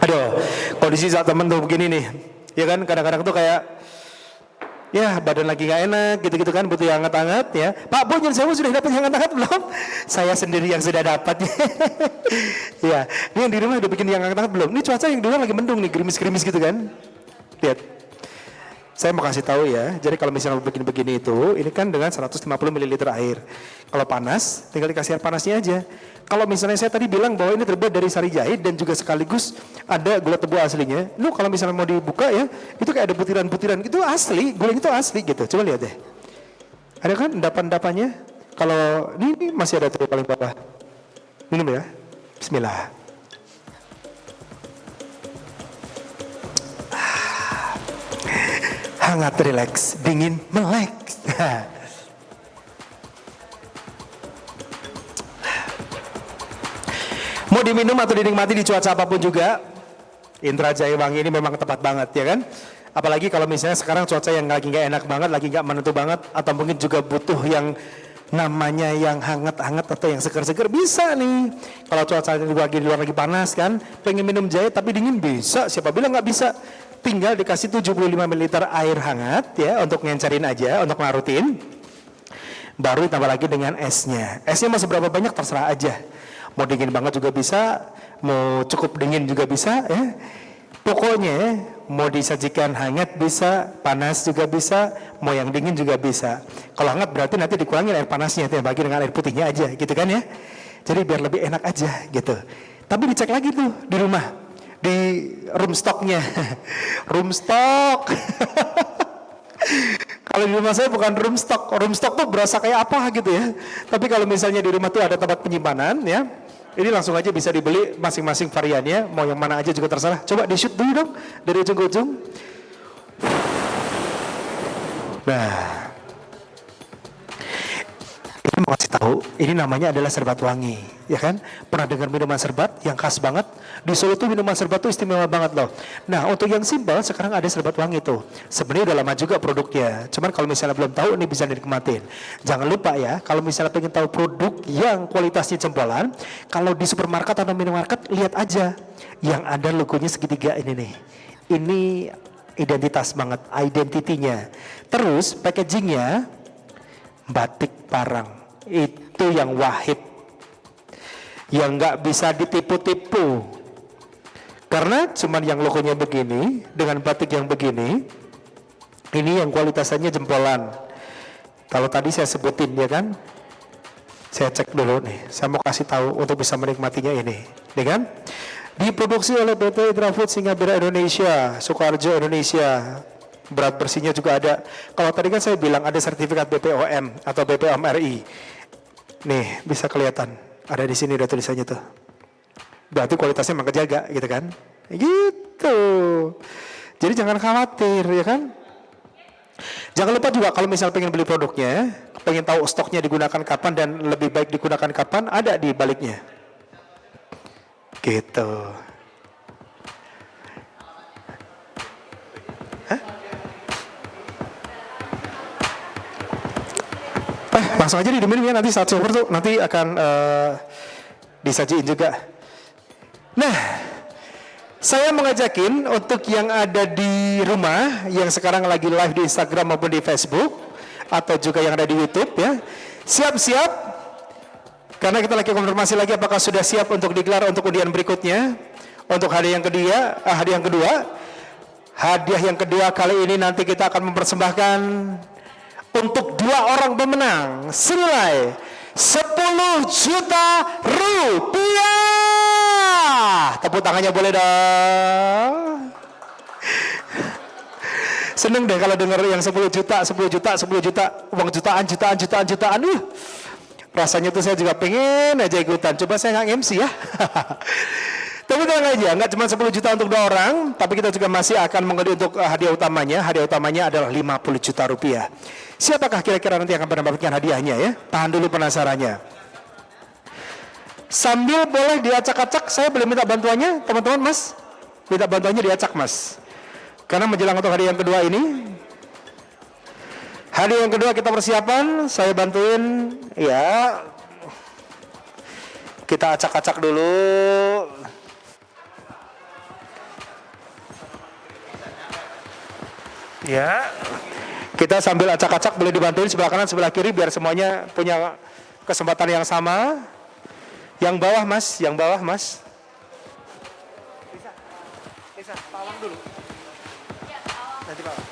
Aduh, kondisi saat temen tuh begini nih, ya kan kadang-kadang tuh kayak, ya badan lagi gak enak, gitu-gitu kan, butuh yang hangat-hangat ya. Pak Bu, saya sudah dapat yang hangat-hangat belum? Saya sendiri yang sudah dapat. Ya, ini yang di rumah udah bikin yang hangat-hangat belum? Ini cuaca yang di luar lagi mendung nih, gerimis-gerimis gitu kan. Lihat. Saya mau kasih tahu ya, jadi kalau misalnya begini-begini itu, ini kan dengan 150 ml air. Kalau panas, tinggal dikasih air panasnya aja. Kalau misalnya saya tadi bilang bahwa ini terbuat dari sari jahit dan juga sekaligus ada gula tebu aslinya. Lu kalau misalnya mau dibuka ya, itu kayak ada butiran-butiran, itu asli, gula itu asli gitu. Coba lihat deh. Ada kan endapan-endapannya? Kalau ini masih ada tuh paling bawah. Minum ya. Bismillah. Hangat, rileks, dingin, melek. Mau diminum atau dinikmati di cuaca apapun juga, Intra Jaya Wangi ini memang tepat banget ya kan. Apalagi kalau misalnya sekarang cuaca yang lagi nggak enak banget, lagi nggak menentu banget, atau mungkin juga butuh yang namanya yang hangat-hangat atau yang seger-seger, bisa nih. Kalau cuaca lagi di luar lagi panas kan, pengen minum jahe tapi dingin, bisa. Siapa bilang nggak bisa? Tinggal dikasih 75 ml air hangat ya untuk ngencerin aja, untuk ngarutin. Baru ditambah lagi dengan esnya. Esnya mau seberapa banyak terserah aja. Mau dingin banget juga bisa, mau cukup dingin juga bisa ya. Pokoknya mau disajikan hangat bisa, panas juga bisa, mau yang dingin juga bisa. Kalau hangat berarti nanti dikurangin air panasnya, bagi dengan air putihnya aja gitu kan ya. Jadi biar lebih enak aja gitu. Tapi dicek lagi tuh di rumah, di room stocknya. Room stock. Kalau di rumah saya bukan room stock tuh berasa kayak apa gitu ya. Tapi kalau misalnya di rumah tuh ada tempat penyimpanan ya, ini langsung aja bisa dibeli masing-masing variannya, mau yang mana aja juga terserah. Coba di shoot dulu dong dari ujung ke ujung. Nah, ini mau kasih tahu, ini namanya adalah serbat wangi, ya kan? Pernah dengar minuman serbat yang khas banget? Di Solo tuh minuman serbat tuh istimewa banget loh. Nah, untuk yang simpel sekarang ada serbat wangi tuh. Sebenarnya udah lama juga produknya. Cuman kalau misalnya belum tahu, ini bisa dinikmatin. Jangan lupa ya, kalau misalnya pengen tahu produk yang kualitasnya jempolan, kalau di supermarket atau minimarket lihat aja yang ada logonya segitiga ini nih. Ini identitas banget, identitinya. Terus packagingnya batik Parang. Itu yang wahid, yang nggak bisa ditipu-tipu, karena cuman yang logonya begini dengan batik yang begini, ini yang kualitasnya jempolan. Kalau tadi saya sebutin ya kan, saya cek dulu nih, saya mau kasih tahu untuk bisa menikmatinya ini, ya kan? Diproduksi oleh PT Intrafood Singapura Indonesia, Sukoharjo Indonesia. Berat bersihnya juga ada. Kalau tadi kan saya bilang ada sertifikat BPOM atau BPOM RI. Nih, bisa kelihatan. Ada di sini udah tulisannya tuh. Berarti kualitasnya memang kejaga gitu kan. Gitu. Jadi jangan khawatir ya kan. Jangan lupa juga kalau misal pengen beli produknya, pengen tahu stoknya digunakan kapan dan lebih baik digunakan kapan, ada di baliknya. Gitu. Langsung aja diminum ya, nanti saat super tuh nanti akan disajiin juga. Nah, saya mengajakin untuk yang ada di rumah, yang sekarang lagi live di Instagram maupun di Facebook, atau juga yang ada di YouTube ya, siap-siap, karena kita lagi konfirmasi lagi apakah sudah siap untuk digelar untuk undian berikutnya. Untuk hadiah yang kedua kali ini nanti kita akan mempersembahkan untuk 2 orang pemenang senilai 10 juta rupiah. Tepuk tangannya boleh dong. Seneng deh kalau denger yang 10 juta, uang jutaan. Rasanya tuh saya juga pengen aja ikutan. Coba saya nggak MC ya. Tapi tenang aja, nggak cuma 10 juta untuk 2 orang, tapi kita juga masih akan mengundi untuk hadiah utamanya. Hadiah utamanya adalah 50 juta rupiah. Siapakah kira-kira nanti akan mendapatkan hadiahnya ya? Tahan dulu penasarannya. Sambil boleh diacak-acak, saya boleh minta bantuannya, teman-teman mas? Minta bantuannya diacak mas. Karena menjelang untuk hadiah yang kedua ini. Hadiah yang kedua kita persiapan, saya bantuin ya. Kita acak-acak dulu. Ya, kita sambil acak-acak boleh dibantuin sebelah kanan sebelah kiri biar semuanya punya kesempatan yang sama. Yang bawah mas, Bisa, pawang dulu. Nanti pawang.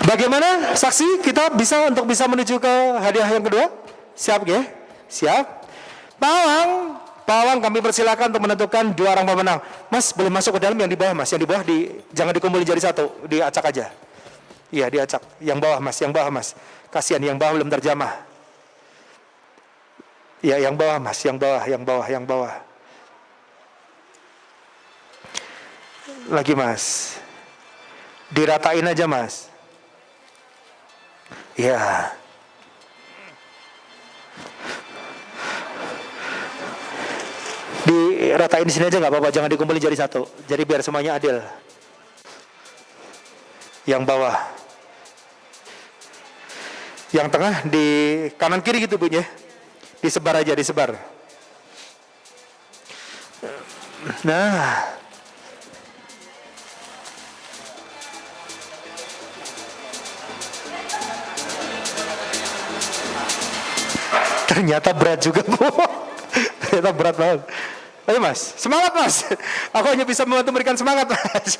Bagaimana saksi kita bisa menuju ke hadiah yang kedua? Siap ya? Siap. Pawang kami persilakan untuk menentukan 2 orang pemenang. Mas boleh masuk ke dalam, yang di bawah Mas, yang di bawah jangan dikumpulin jadi satu, diacak aja. Iya diacak, yang bawah Mas. Kasihan yang bawah belum terjamah. Iya yang bawah Mas, yang bawah. Lagi Mas. Diratain aja Mas. Iya. Diratain di sini aja nggak apa-apa, jangan dikumpulin jadi satu. Jadi biar semuanya adil. Yang bawah. Yang tengah di kanan kiri gitu bunyi. Disebar aja, disebar. Nah. Ternyata berat juga, Bu. Ternyata berat banget. Ayo Mas, semangat Mas. Aku hanya bisa membantu memberikan semangat Mas.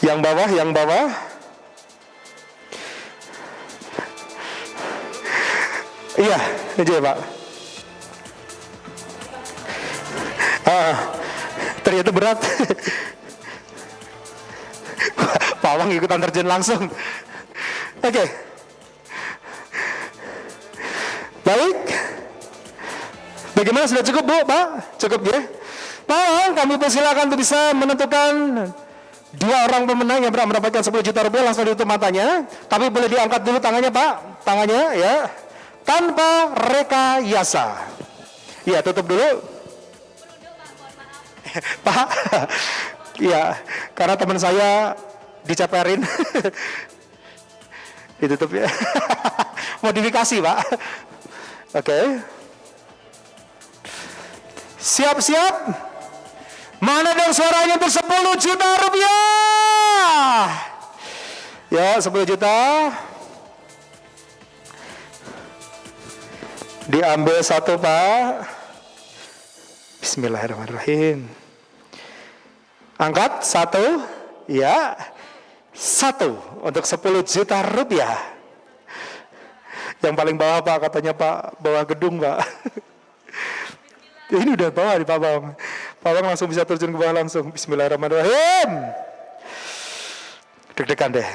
Yang bawah. Iya, aja ya Pak. Ternyata berat. Pawang ikutan terjun langsung. Oke. Baik. Bagaimana, sudah cukup Bu, Pak? Cukup ya? Pawang, kami persilakan untuk bisa menentukan 2 orang pemenang yang berhak mendapatkan 10 juta rupiah. Langsung ditutup matanya. Tapi boleh diangkat dulu tangannya Pak. Tangannya ya. Tanpa rekayasa. Iya, tutup dulu. Pak. Iya, karena teman saya diceperin. Ditutup ya. Modifikasi Pak. Oke. Siap-siap. Mana dong suaranya untuk 10 juta rupiah? Ya, 10 juta. Diambil satu Pak. Bismillahirrahmanirrahim. Angkat satu. Ya. 1 untuk 10 juta rupiah. Yang paling bawah Pak, katanya Pak, bawah gedung Pak. Ini udah bawah di Pak Bawang. Pak Bawang langsung bisa terjun ke bawah langsung. Bismillahirrahmanirrahim. Deg-degan deh.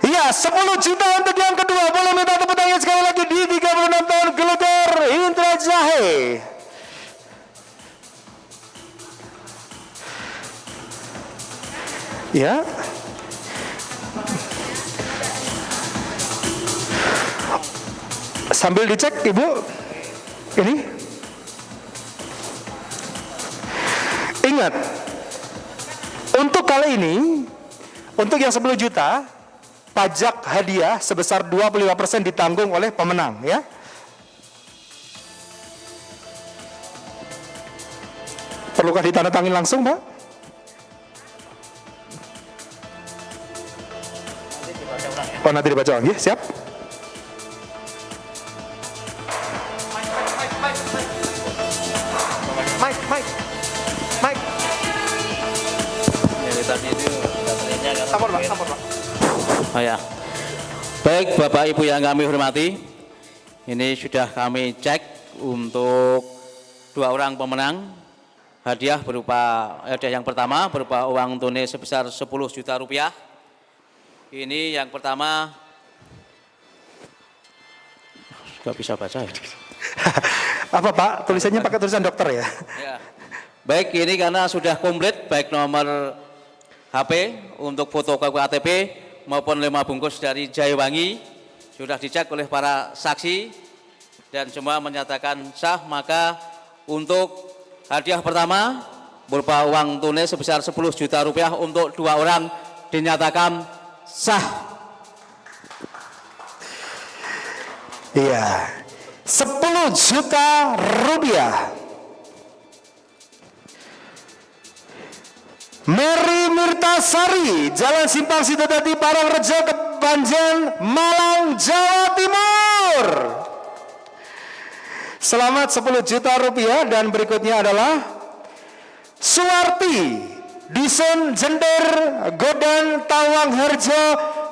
Iya, 10 juta untuk yang kedua. Boleh minta tepuk tangan sekali lagi di 36 tahun Gelugar Indra Jahe. Ya. Sambil dicek Ibu. Ini. Ingat. Untuk kali ini, untuk yang 10 juta, pajak hadiah sebesar 25% ditanggung oleh pemenang ya. Perlukah ditandatangani langsung, Pak? Oh, nanti dibaca ulang ya, siap? Mike. Sampur, Pak. Oh ya. Baik Bapak Ibu yang kami hormati, ini sudah kami cek untuk 2 orang pemenang. Hadiah yang pertama berupa uang tunai sebesar 10 juta rupiah. Ini yang pertama, nggak bisa baca ya. Apa Pak? Tulisannya pakai tulisan dokter ya? Ya. Baik, ini karena sudah komplit baik nomor HP untuk foto KTP maupun 5 bungkus dari Jayawangi sudah dicek oleh para saksi dan semua menyatakan sah. Maka untuk hadiah pertama berupa uang tunai sebesar 10 juta rupiah untuk 2 orang dinyatakan sah. Iya, 10 juta rupiah. Mary Mirtasari, Jalan Simpang Sidodadi, Parangrejo, Kepanjen, Malang, Jawa Timur. Selamat 10 juta rupiah. Dan berikutnya adalah Suwarti Dusun Jender Godan Tawangharjo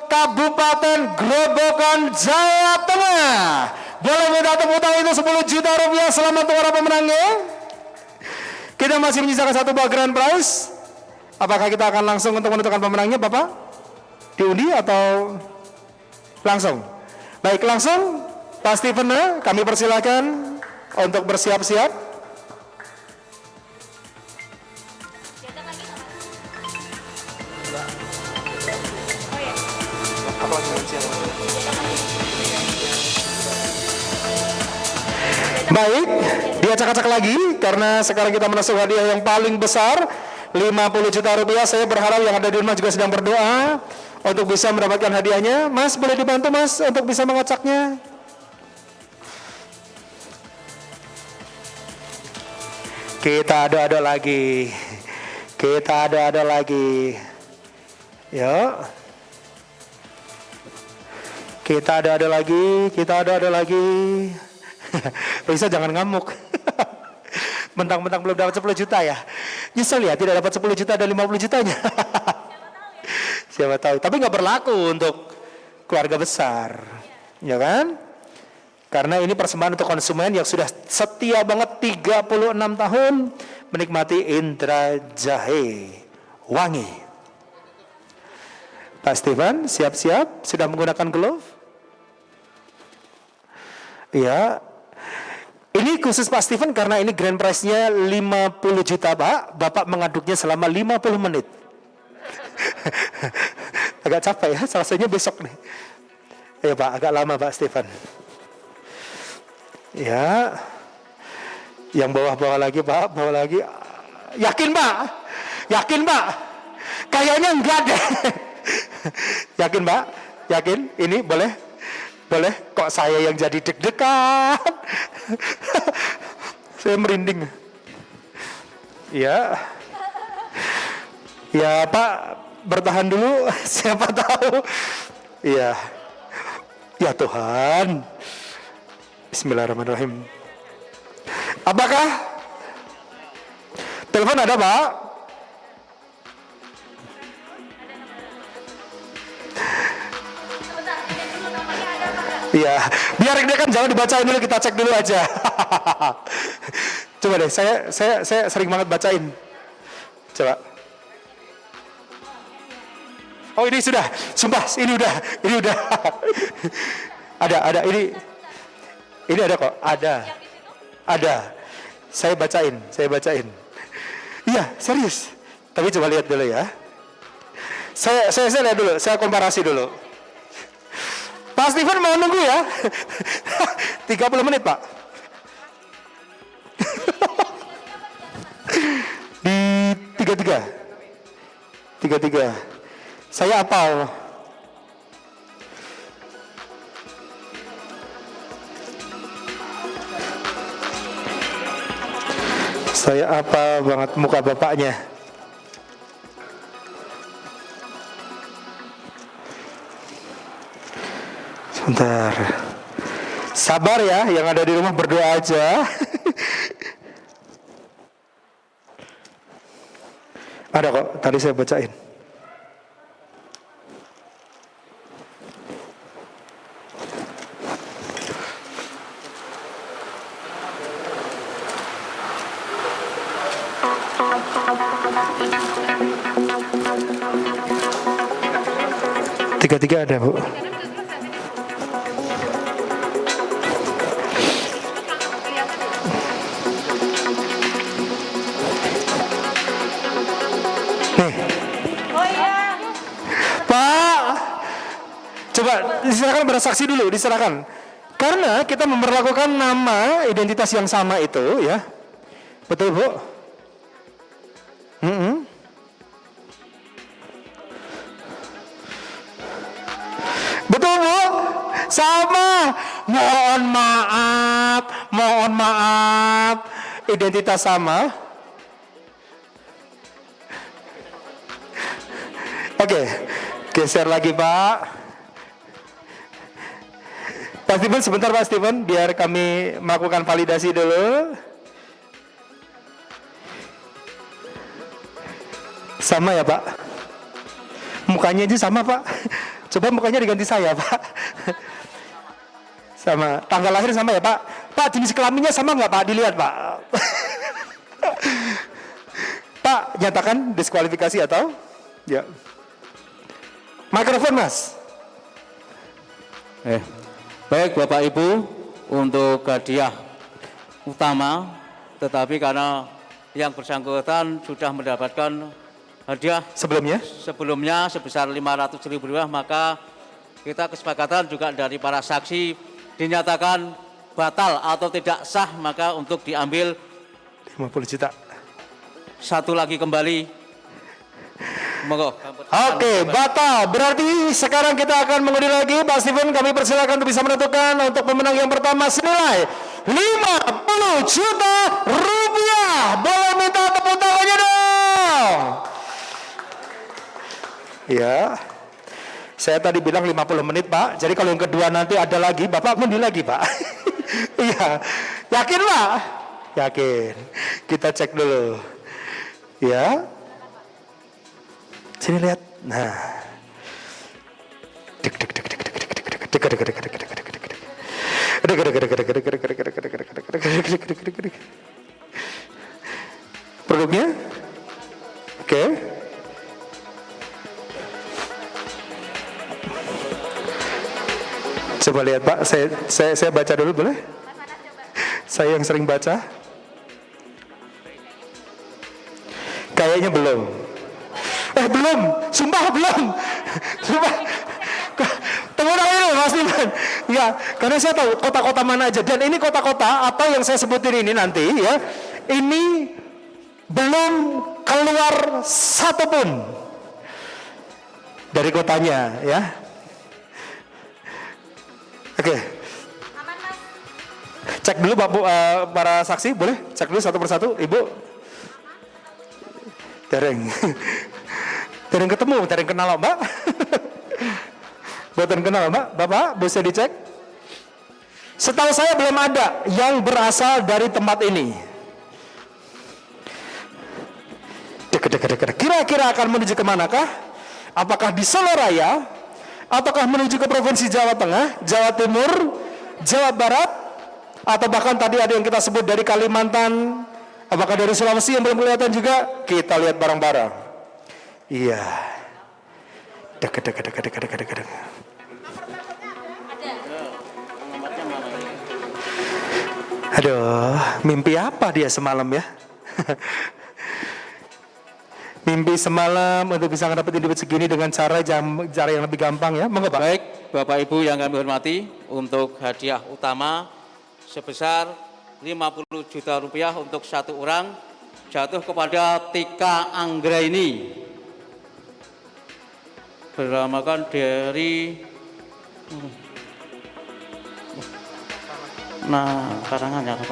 Kabupaten Grobogan Jawa Tengah. Boleh minta tepuk tangan itu 10 juta rupiah. Selamat untuk para pemenangnya. Kita masih menyisakan satu buah grand prize. Apakah kita akan langsung untuk menentukan pemenangnya Bapak? Diundi atau langsung? Baik, langsung Pak Steven, kami persilakan untuk bersiap-siap. Baik, diacak-acak lagi karena sekarang kita menusuk hadiah yang paling besar 50 juta rupiah. Saya berharap yang ada di rumah juga sedang berdoa untuk bisa mendapatkan hadiahnya. Mas, boleh dibantu Mas untuk bisa mengacaknya? Kita ado-ado lagi. Kita ado-ado lagi. Yuk. Kita ado-ado lagi. Kita ado-ado lagi. Risa jangan ngamuk. Mentang-mentang belum dapat 10 juta ya. Nyesel ya tidak dapat 10 juta dan 50 jutanya. Siapa tahu. Tapi nggak berlaku untuk keluarga besar. Ya kan? Karena ini persembahan untuk konsumen yang sudah setia banget 36 tahun menikmati Indra Jahe Wangi. Pak Steven, siap-siap? Sudah menggunakan glove? Iya. Ini khusus Pak Steven karena ini grand prize-nya 50 juta Pak. Bapak mengaduknya selama 50 menit. Agak capek ya, selesainya besok nih. Ayo Pak, agak lama Pak Steven. Ya. Yang bawah-bawah lagi Pak, bawah lagi. Yakin Pak? Yakin Pak? Kayaknya enggak deh. Yakin Pak? Yakin? Ini boleh? Boleh? Kok saya yang jadi deg-degan? Saya merinding. Ya. Ya Pak, bertahan dulu. Siapa tahu. Iya. Ya Tuhan. Bismillahirrahmanirrahim. Apakah telepon ada Pak? Iya, biar dia kan jangan dibacain dulu, kita cek dulu aja. Coba deh, saya sering banget bacain. Coba. Oh ini sudah, sumpah ini udah. Ada ini ada kok, ada. Saya bacain. Iya serius. Tapi coba lihat dulu ya. Saya lihat dulu, saya komparasi dulu. Pak Steven mau nunggu ya? 30 menit Pak. Di 33. Saya hafal. Saya hafal banget muka bapaknya. Sebentar. Sabar ya, yang ada di rumah berdoa aja. Ada kok, tadi saya bacain. Tiga ada Bu. Coba diserahkan bersaksi dulu, diserahkan. Karena kita memperlakukan nama identitas yang sama itu ya. Betul Bu? Betul Bu? Sama. Mohon maaf. Identitas sama. Oke, geser lagi Pak. Pak Steven, sebentar Pak Steven, biar kami melakukan validasi dulu. Sama ya Pak? Mukanya aja sama Pak. Coba mukanya diganti saya Pak. Sama. Tanggal lahir sama ya Pak? Pak, jenis kelaminnya sama nggak Pak? Dilihat Pak. Pak, nyatakan diskualifikasi atau? Ya. Mikrofon Mas. Baik Bapak Ibu, untuk hadiah utama, tetapi karena yang bersangkutan sudah mendapatkan hadiah sebelumnya sebesar Rp500.000, maka kita kesepakatan juga dari para saksi dinyatakan batal atau tidak sah, maka untuk diambil 50 juta. Satu lagi kembali. Monggo. Oke, batal. Berarti sekarang kita akan mengundi lagi. Pak Steven, kami persilakan untuk bisa menentukan untuk pemenang yang pertama senilai Rp50 juta. Boleh minta tepuk tangannya dong. Ya, saya tadi bilang 50 menit Pak. Jadi kalau yang kedua nanti ada lagi, Bapak undi lagi Pak. Iya, yakin Pak? Yakin. Kita cek dulu. Ya. Sini lihat. Nah. Produknya? Oke. Coba lihat Pak, saya baca dulu boleh? Saya yang sering baca. Kayaknya belum. Belum, sumpah belum. Sumpah. Tunggu dulu Mas Diman. Ya, karena saya tahu kota-kota mana aja. Dan ini kota-kota atau yang saya sebutin ini nanti ya, ini belum keluar satupun dari kotanya ya. Oke. Cek dulu para saksi, boleh? Cek dulu satu persatu, Ibu. Tereng ketemu, tereng kenal Mbak. Buatan kenal Mbak, Bapak bisa dicek. Setahu saya belum ada yang berasal dari tempat ini. Kira-kira akan menuju kemanakah? Apakah di Solo Raya? Ataukah menuju ke Provinsi Jawa Tengah, Jawa Timur, Jawa Barat? Atau bahkan tadi ada yang kita sebut dari Kalimantan? Apakah dari Sulawesi yang belum kelihatan juga? Kita lihat bareng-bareng. Iya. Aduh, mimpi apa dia semalam ya? Mimpi semalam untuk bisa dapetin duit segini dengan cara yang lebih gampang ya. Monggo Pak. Baik, Bapak Ibu yang kami hormati, untuk hadiah utama sebesar Rp50 juta untuk satu orang jatuh kepada Tika Anggraini, beramakan dari Karanganyar.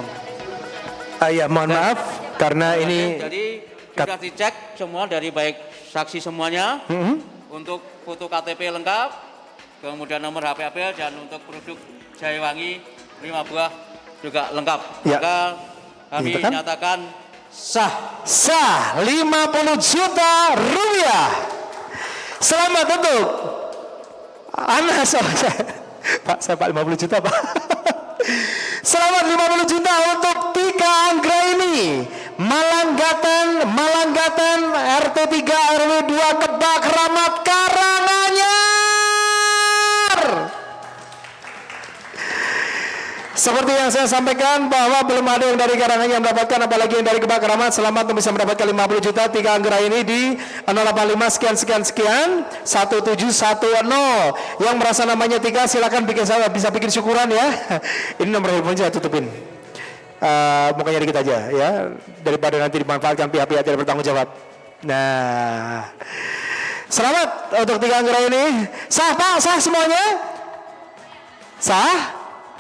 Ya, mohon maaf karena ini jadi sudah dicek semua dari baik saksi semuanya untuk foto KTP lengkap, kemudian nomor HP dan untuk produk Jayawangi 5 buah juga lengkap. Ya. Maka kami nyatakan sah. 50 juta rupiah. Selamat untuk Anak Pak, saya Pak 50 juta Pak. Selamat 50 juta untuk Tika Anggraini, Malanggaten RT 3 RW 2 Kebak Ramat Karanganyar. Seperti yang saya sampaikan bahwa belum ada yang dari Karanganyar mendapatkan, apalagi yang dari Kebak Ramat. Selamat untuk bisa mendapatkan 50 juta Tika Anggraini di 085 sekian 1710. Yang merasa namanya Tika silakan bisa bikin syukuran ya. Ini nomor handphone saya tutupin. Mukanya dikit aja ya, daripada nanti dimanfaatkan pihak-pihak tidak bertanggung jawab. Nah, selamat untuk Tika Anggraini. Sah Pak, sah semuanya?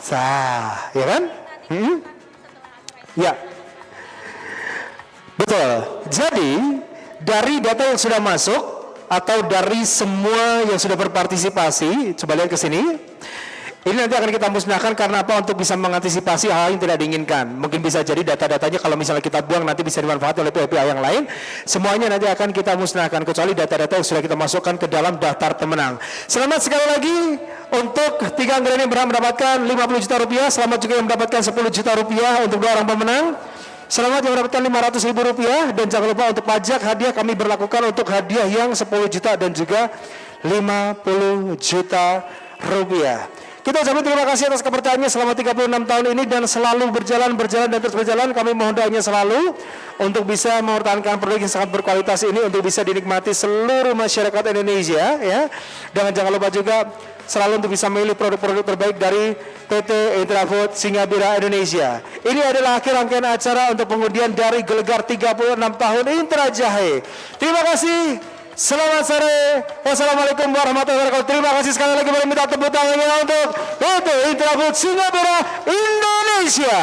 Sah, ya kan? Ya, betul. Jadi dari data yang sudah masuk atau dari semua yang sudah berpartisipasi, coba lihat ke sini. Ini nanti akan kita musnahkan karena apa? Untuk bisa mengantisipasi hal yang tidak diinginkan. Mungkin bisa jadi data-datanya kalau misalnya kita buang nanti bisa dimanfaatkan oleh pihak-pihak yang lain. Semuanya nanti akan kita musnahkan kecuali data-data yang sudah kita masukkan ke dalam daftar pemenang. Selamat sekali lagi untuk 3 anggaran yang berhak mendapatkan 50 juta rupiah. Selamat juga yang mendapatkan 10 juta rupiah untuk 2 orang pemenang. Selamat yang mendapatkan 500 ribu rupiah. Dan jangan lupa untuk pajak hadiah kami berlakukan untuk hadiah yang 10 juta dan juga 50 juta rupiah. Kita ucapkan terima kasih atas kepercayaannya selama 36 tahun ini dan selalu berjalan dan terus berjalan. Kami mohon doanya selalu untuk bisa mempertahankan produk yang sangat berkualitas ini untuk bisa dinikmati seluruh masyarakat Indonesia ya. Dan jangan lupa juga selalu untuk bisa memilih produk-produk terbaik dari PT Intrafood Singapura Indonesia. Ini adalah akhir rangkaian acara untuk pengundian dari Gelegar 36 tahun Intra Jahe. Terima kasih. Selamat sore. Wassalamualaikum warahmatullahi wabarakatuh. Terima kasih sekali lagi, minta tepuk tangannya untuk PT Intrafood Singapura Indonesia.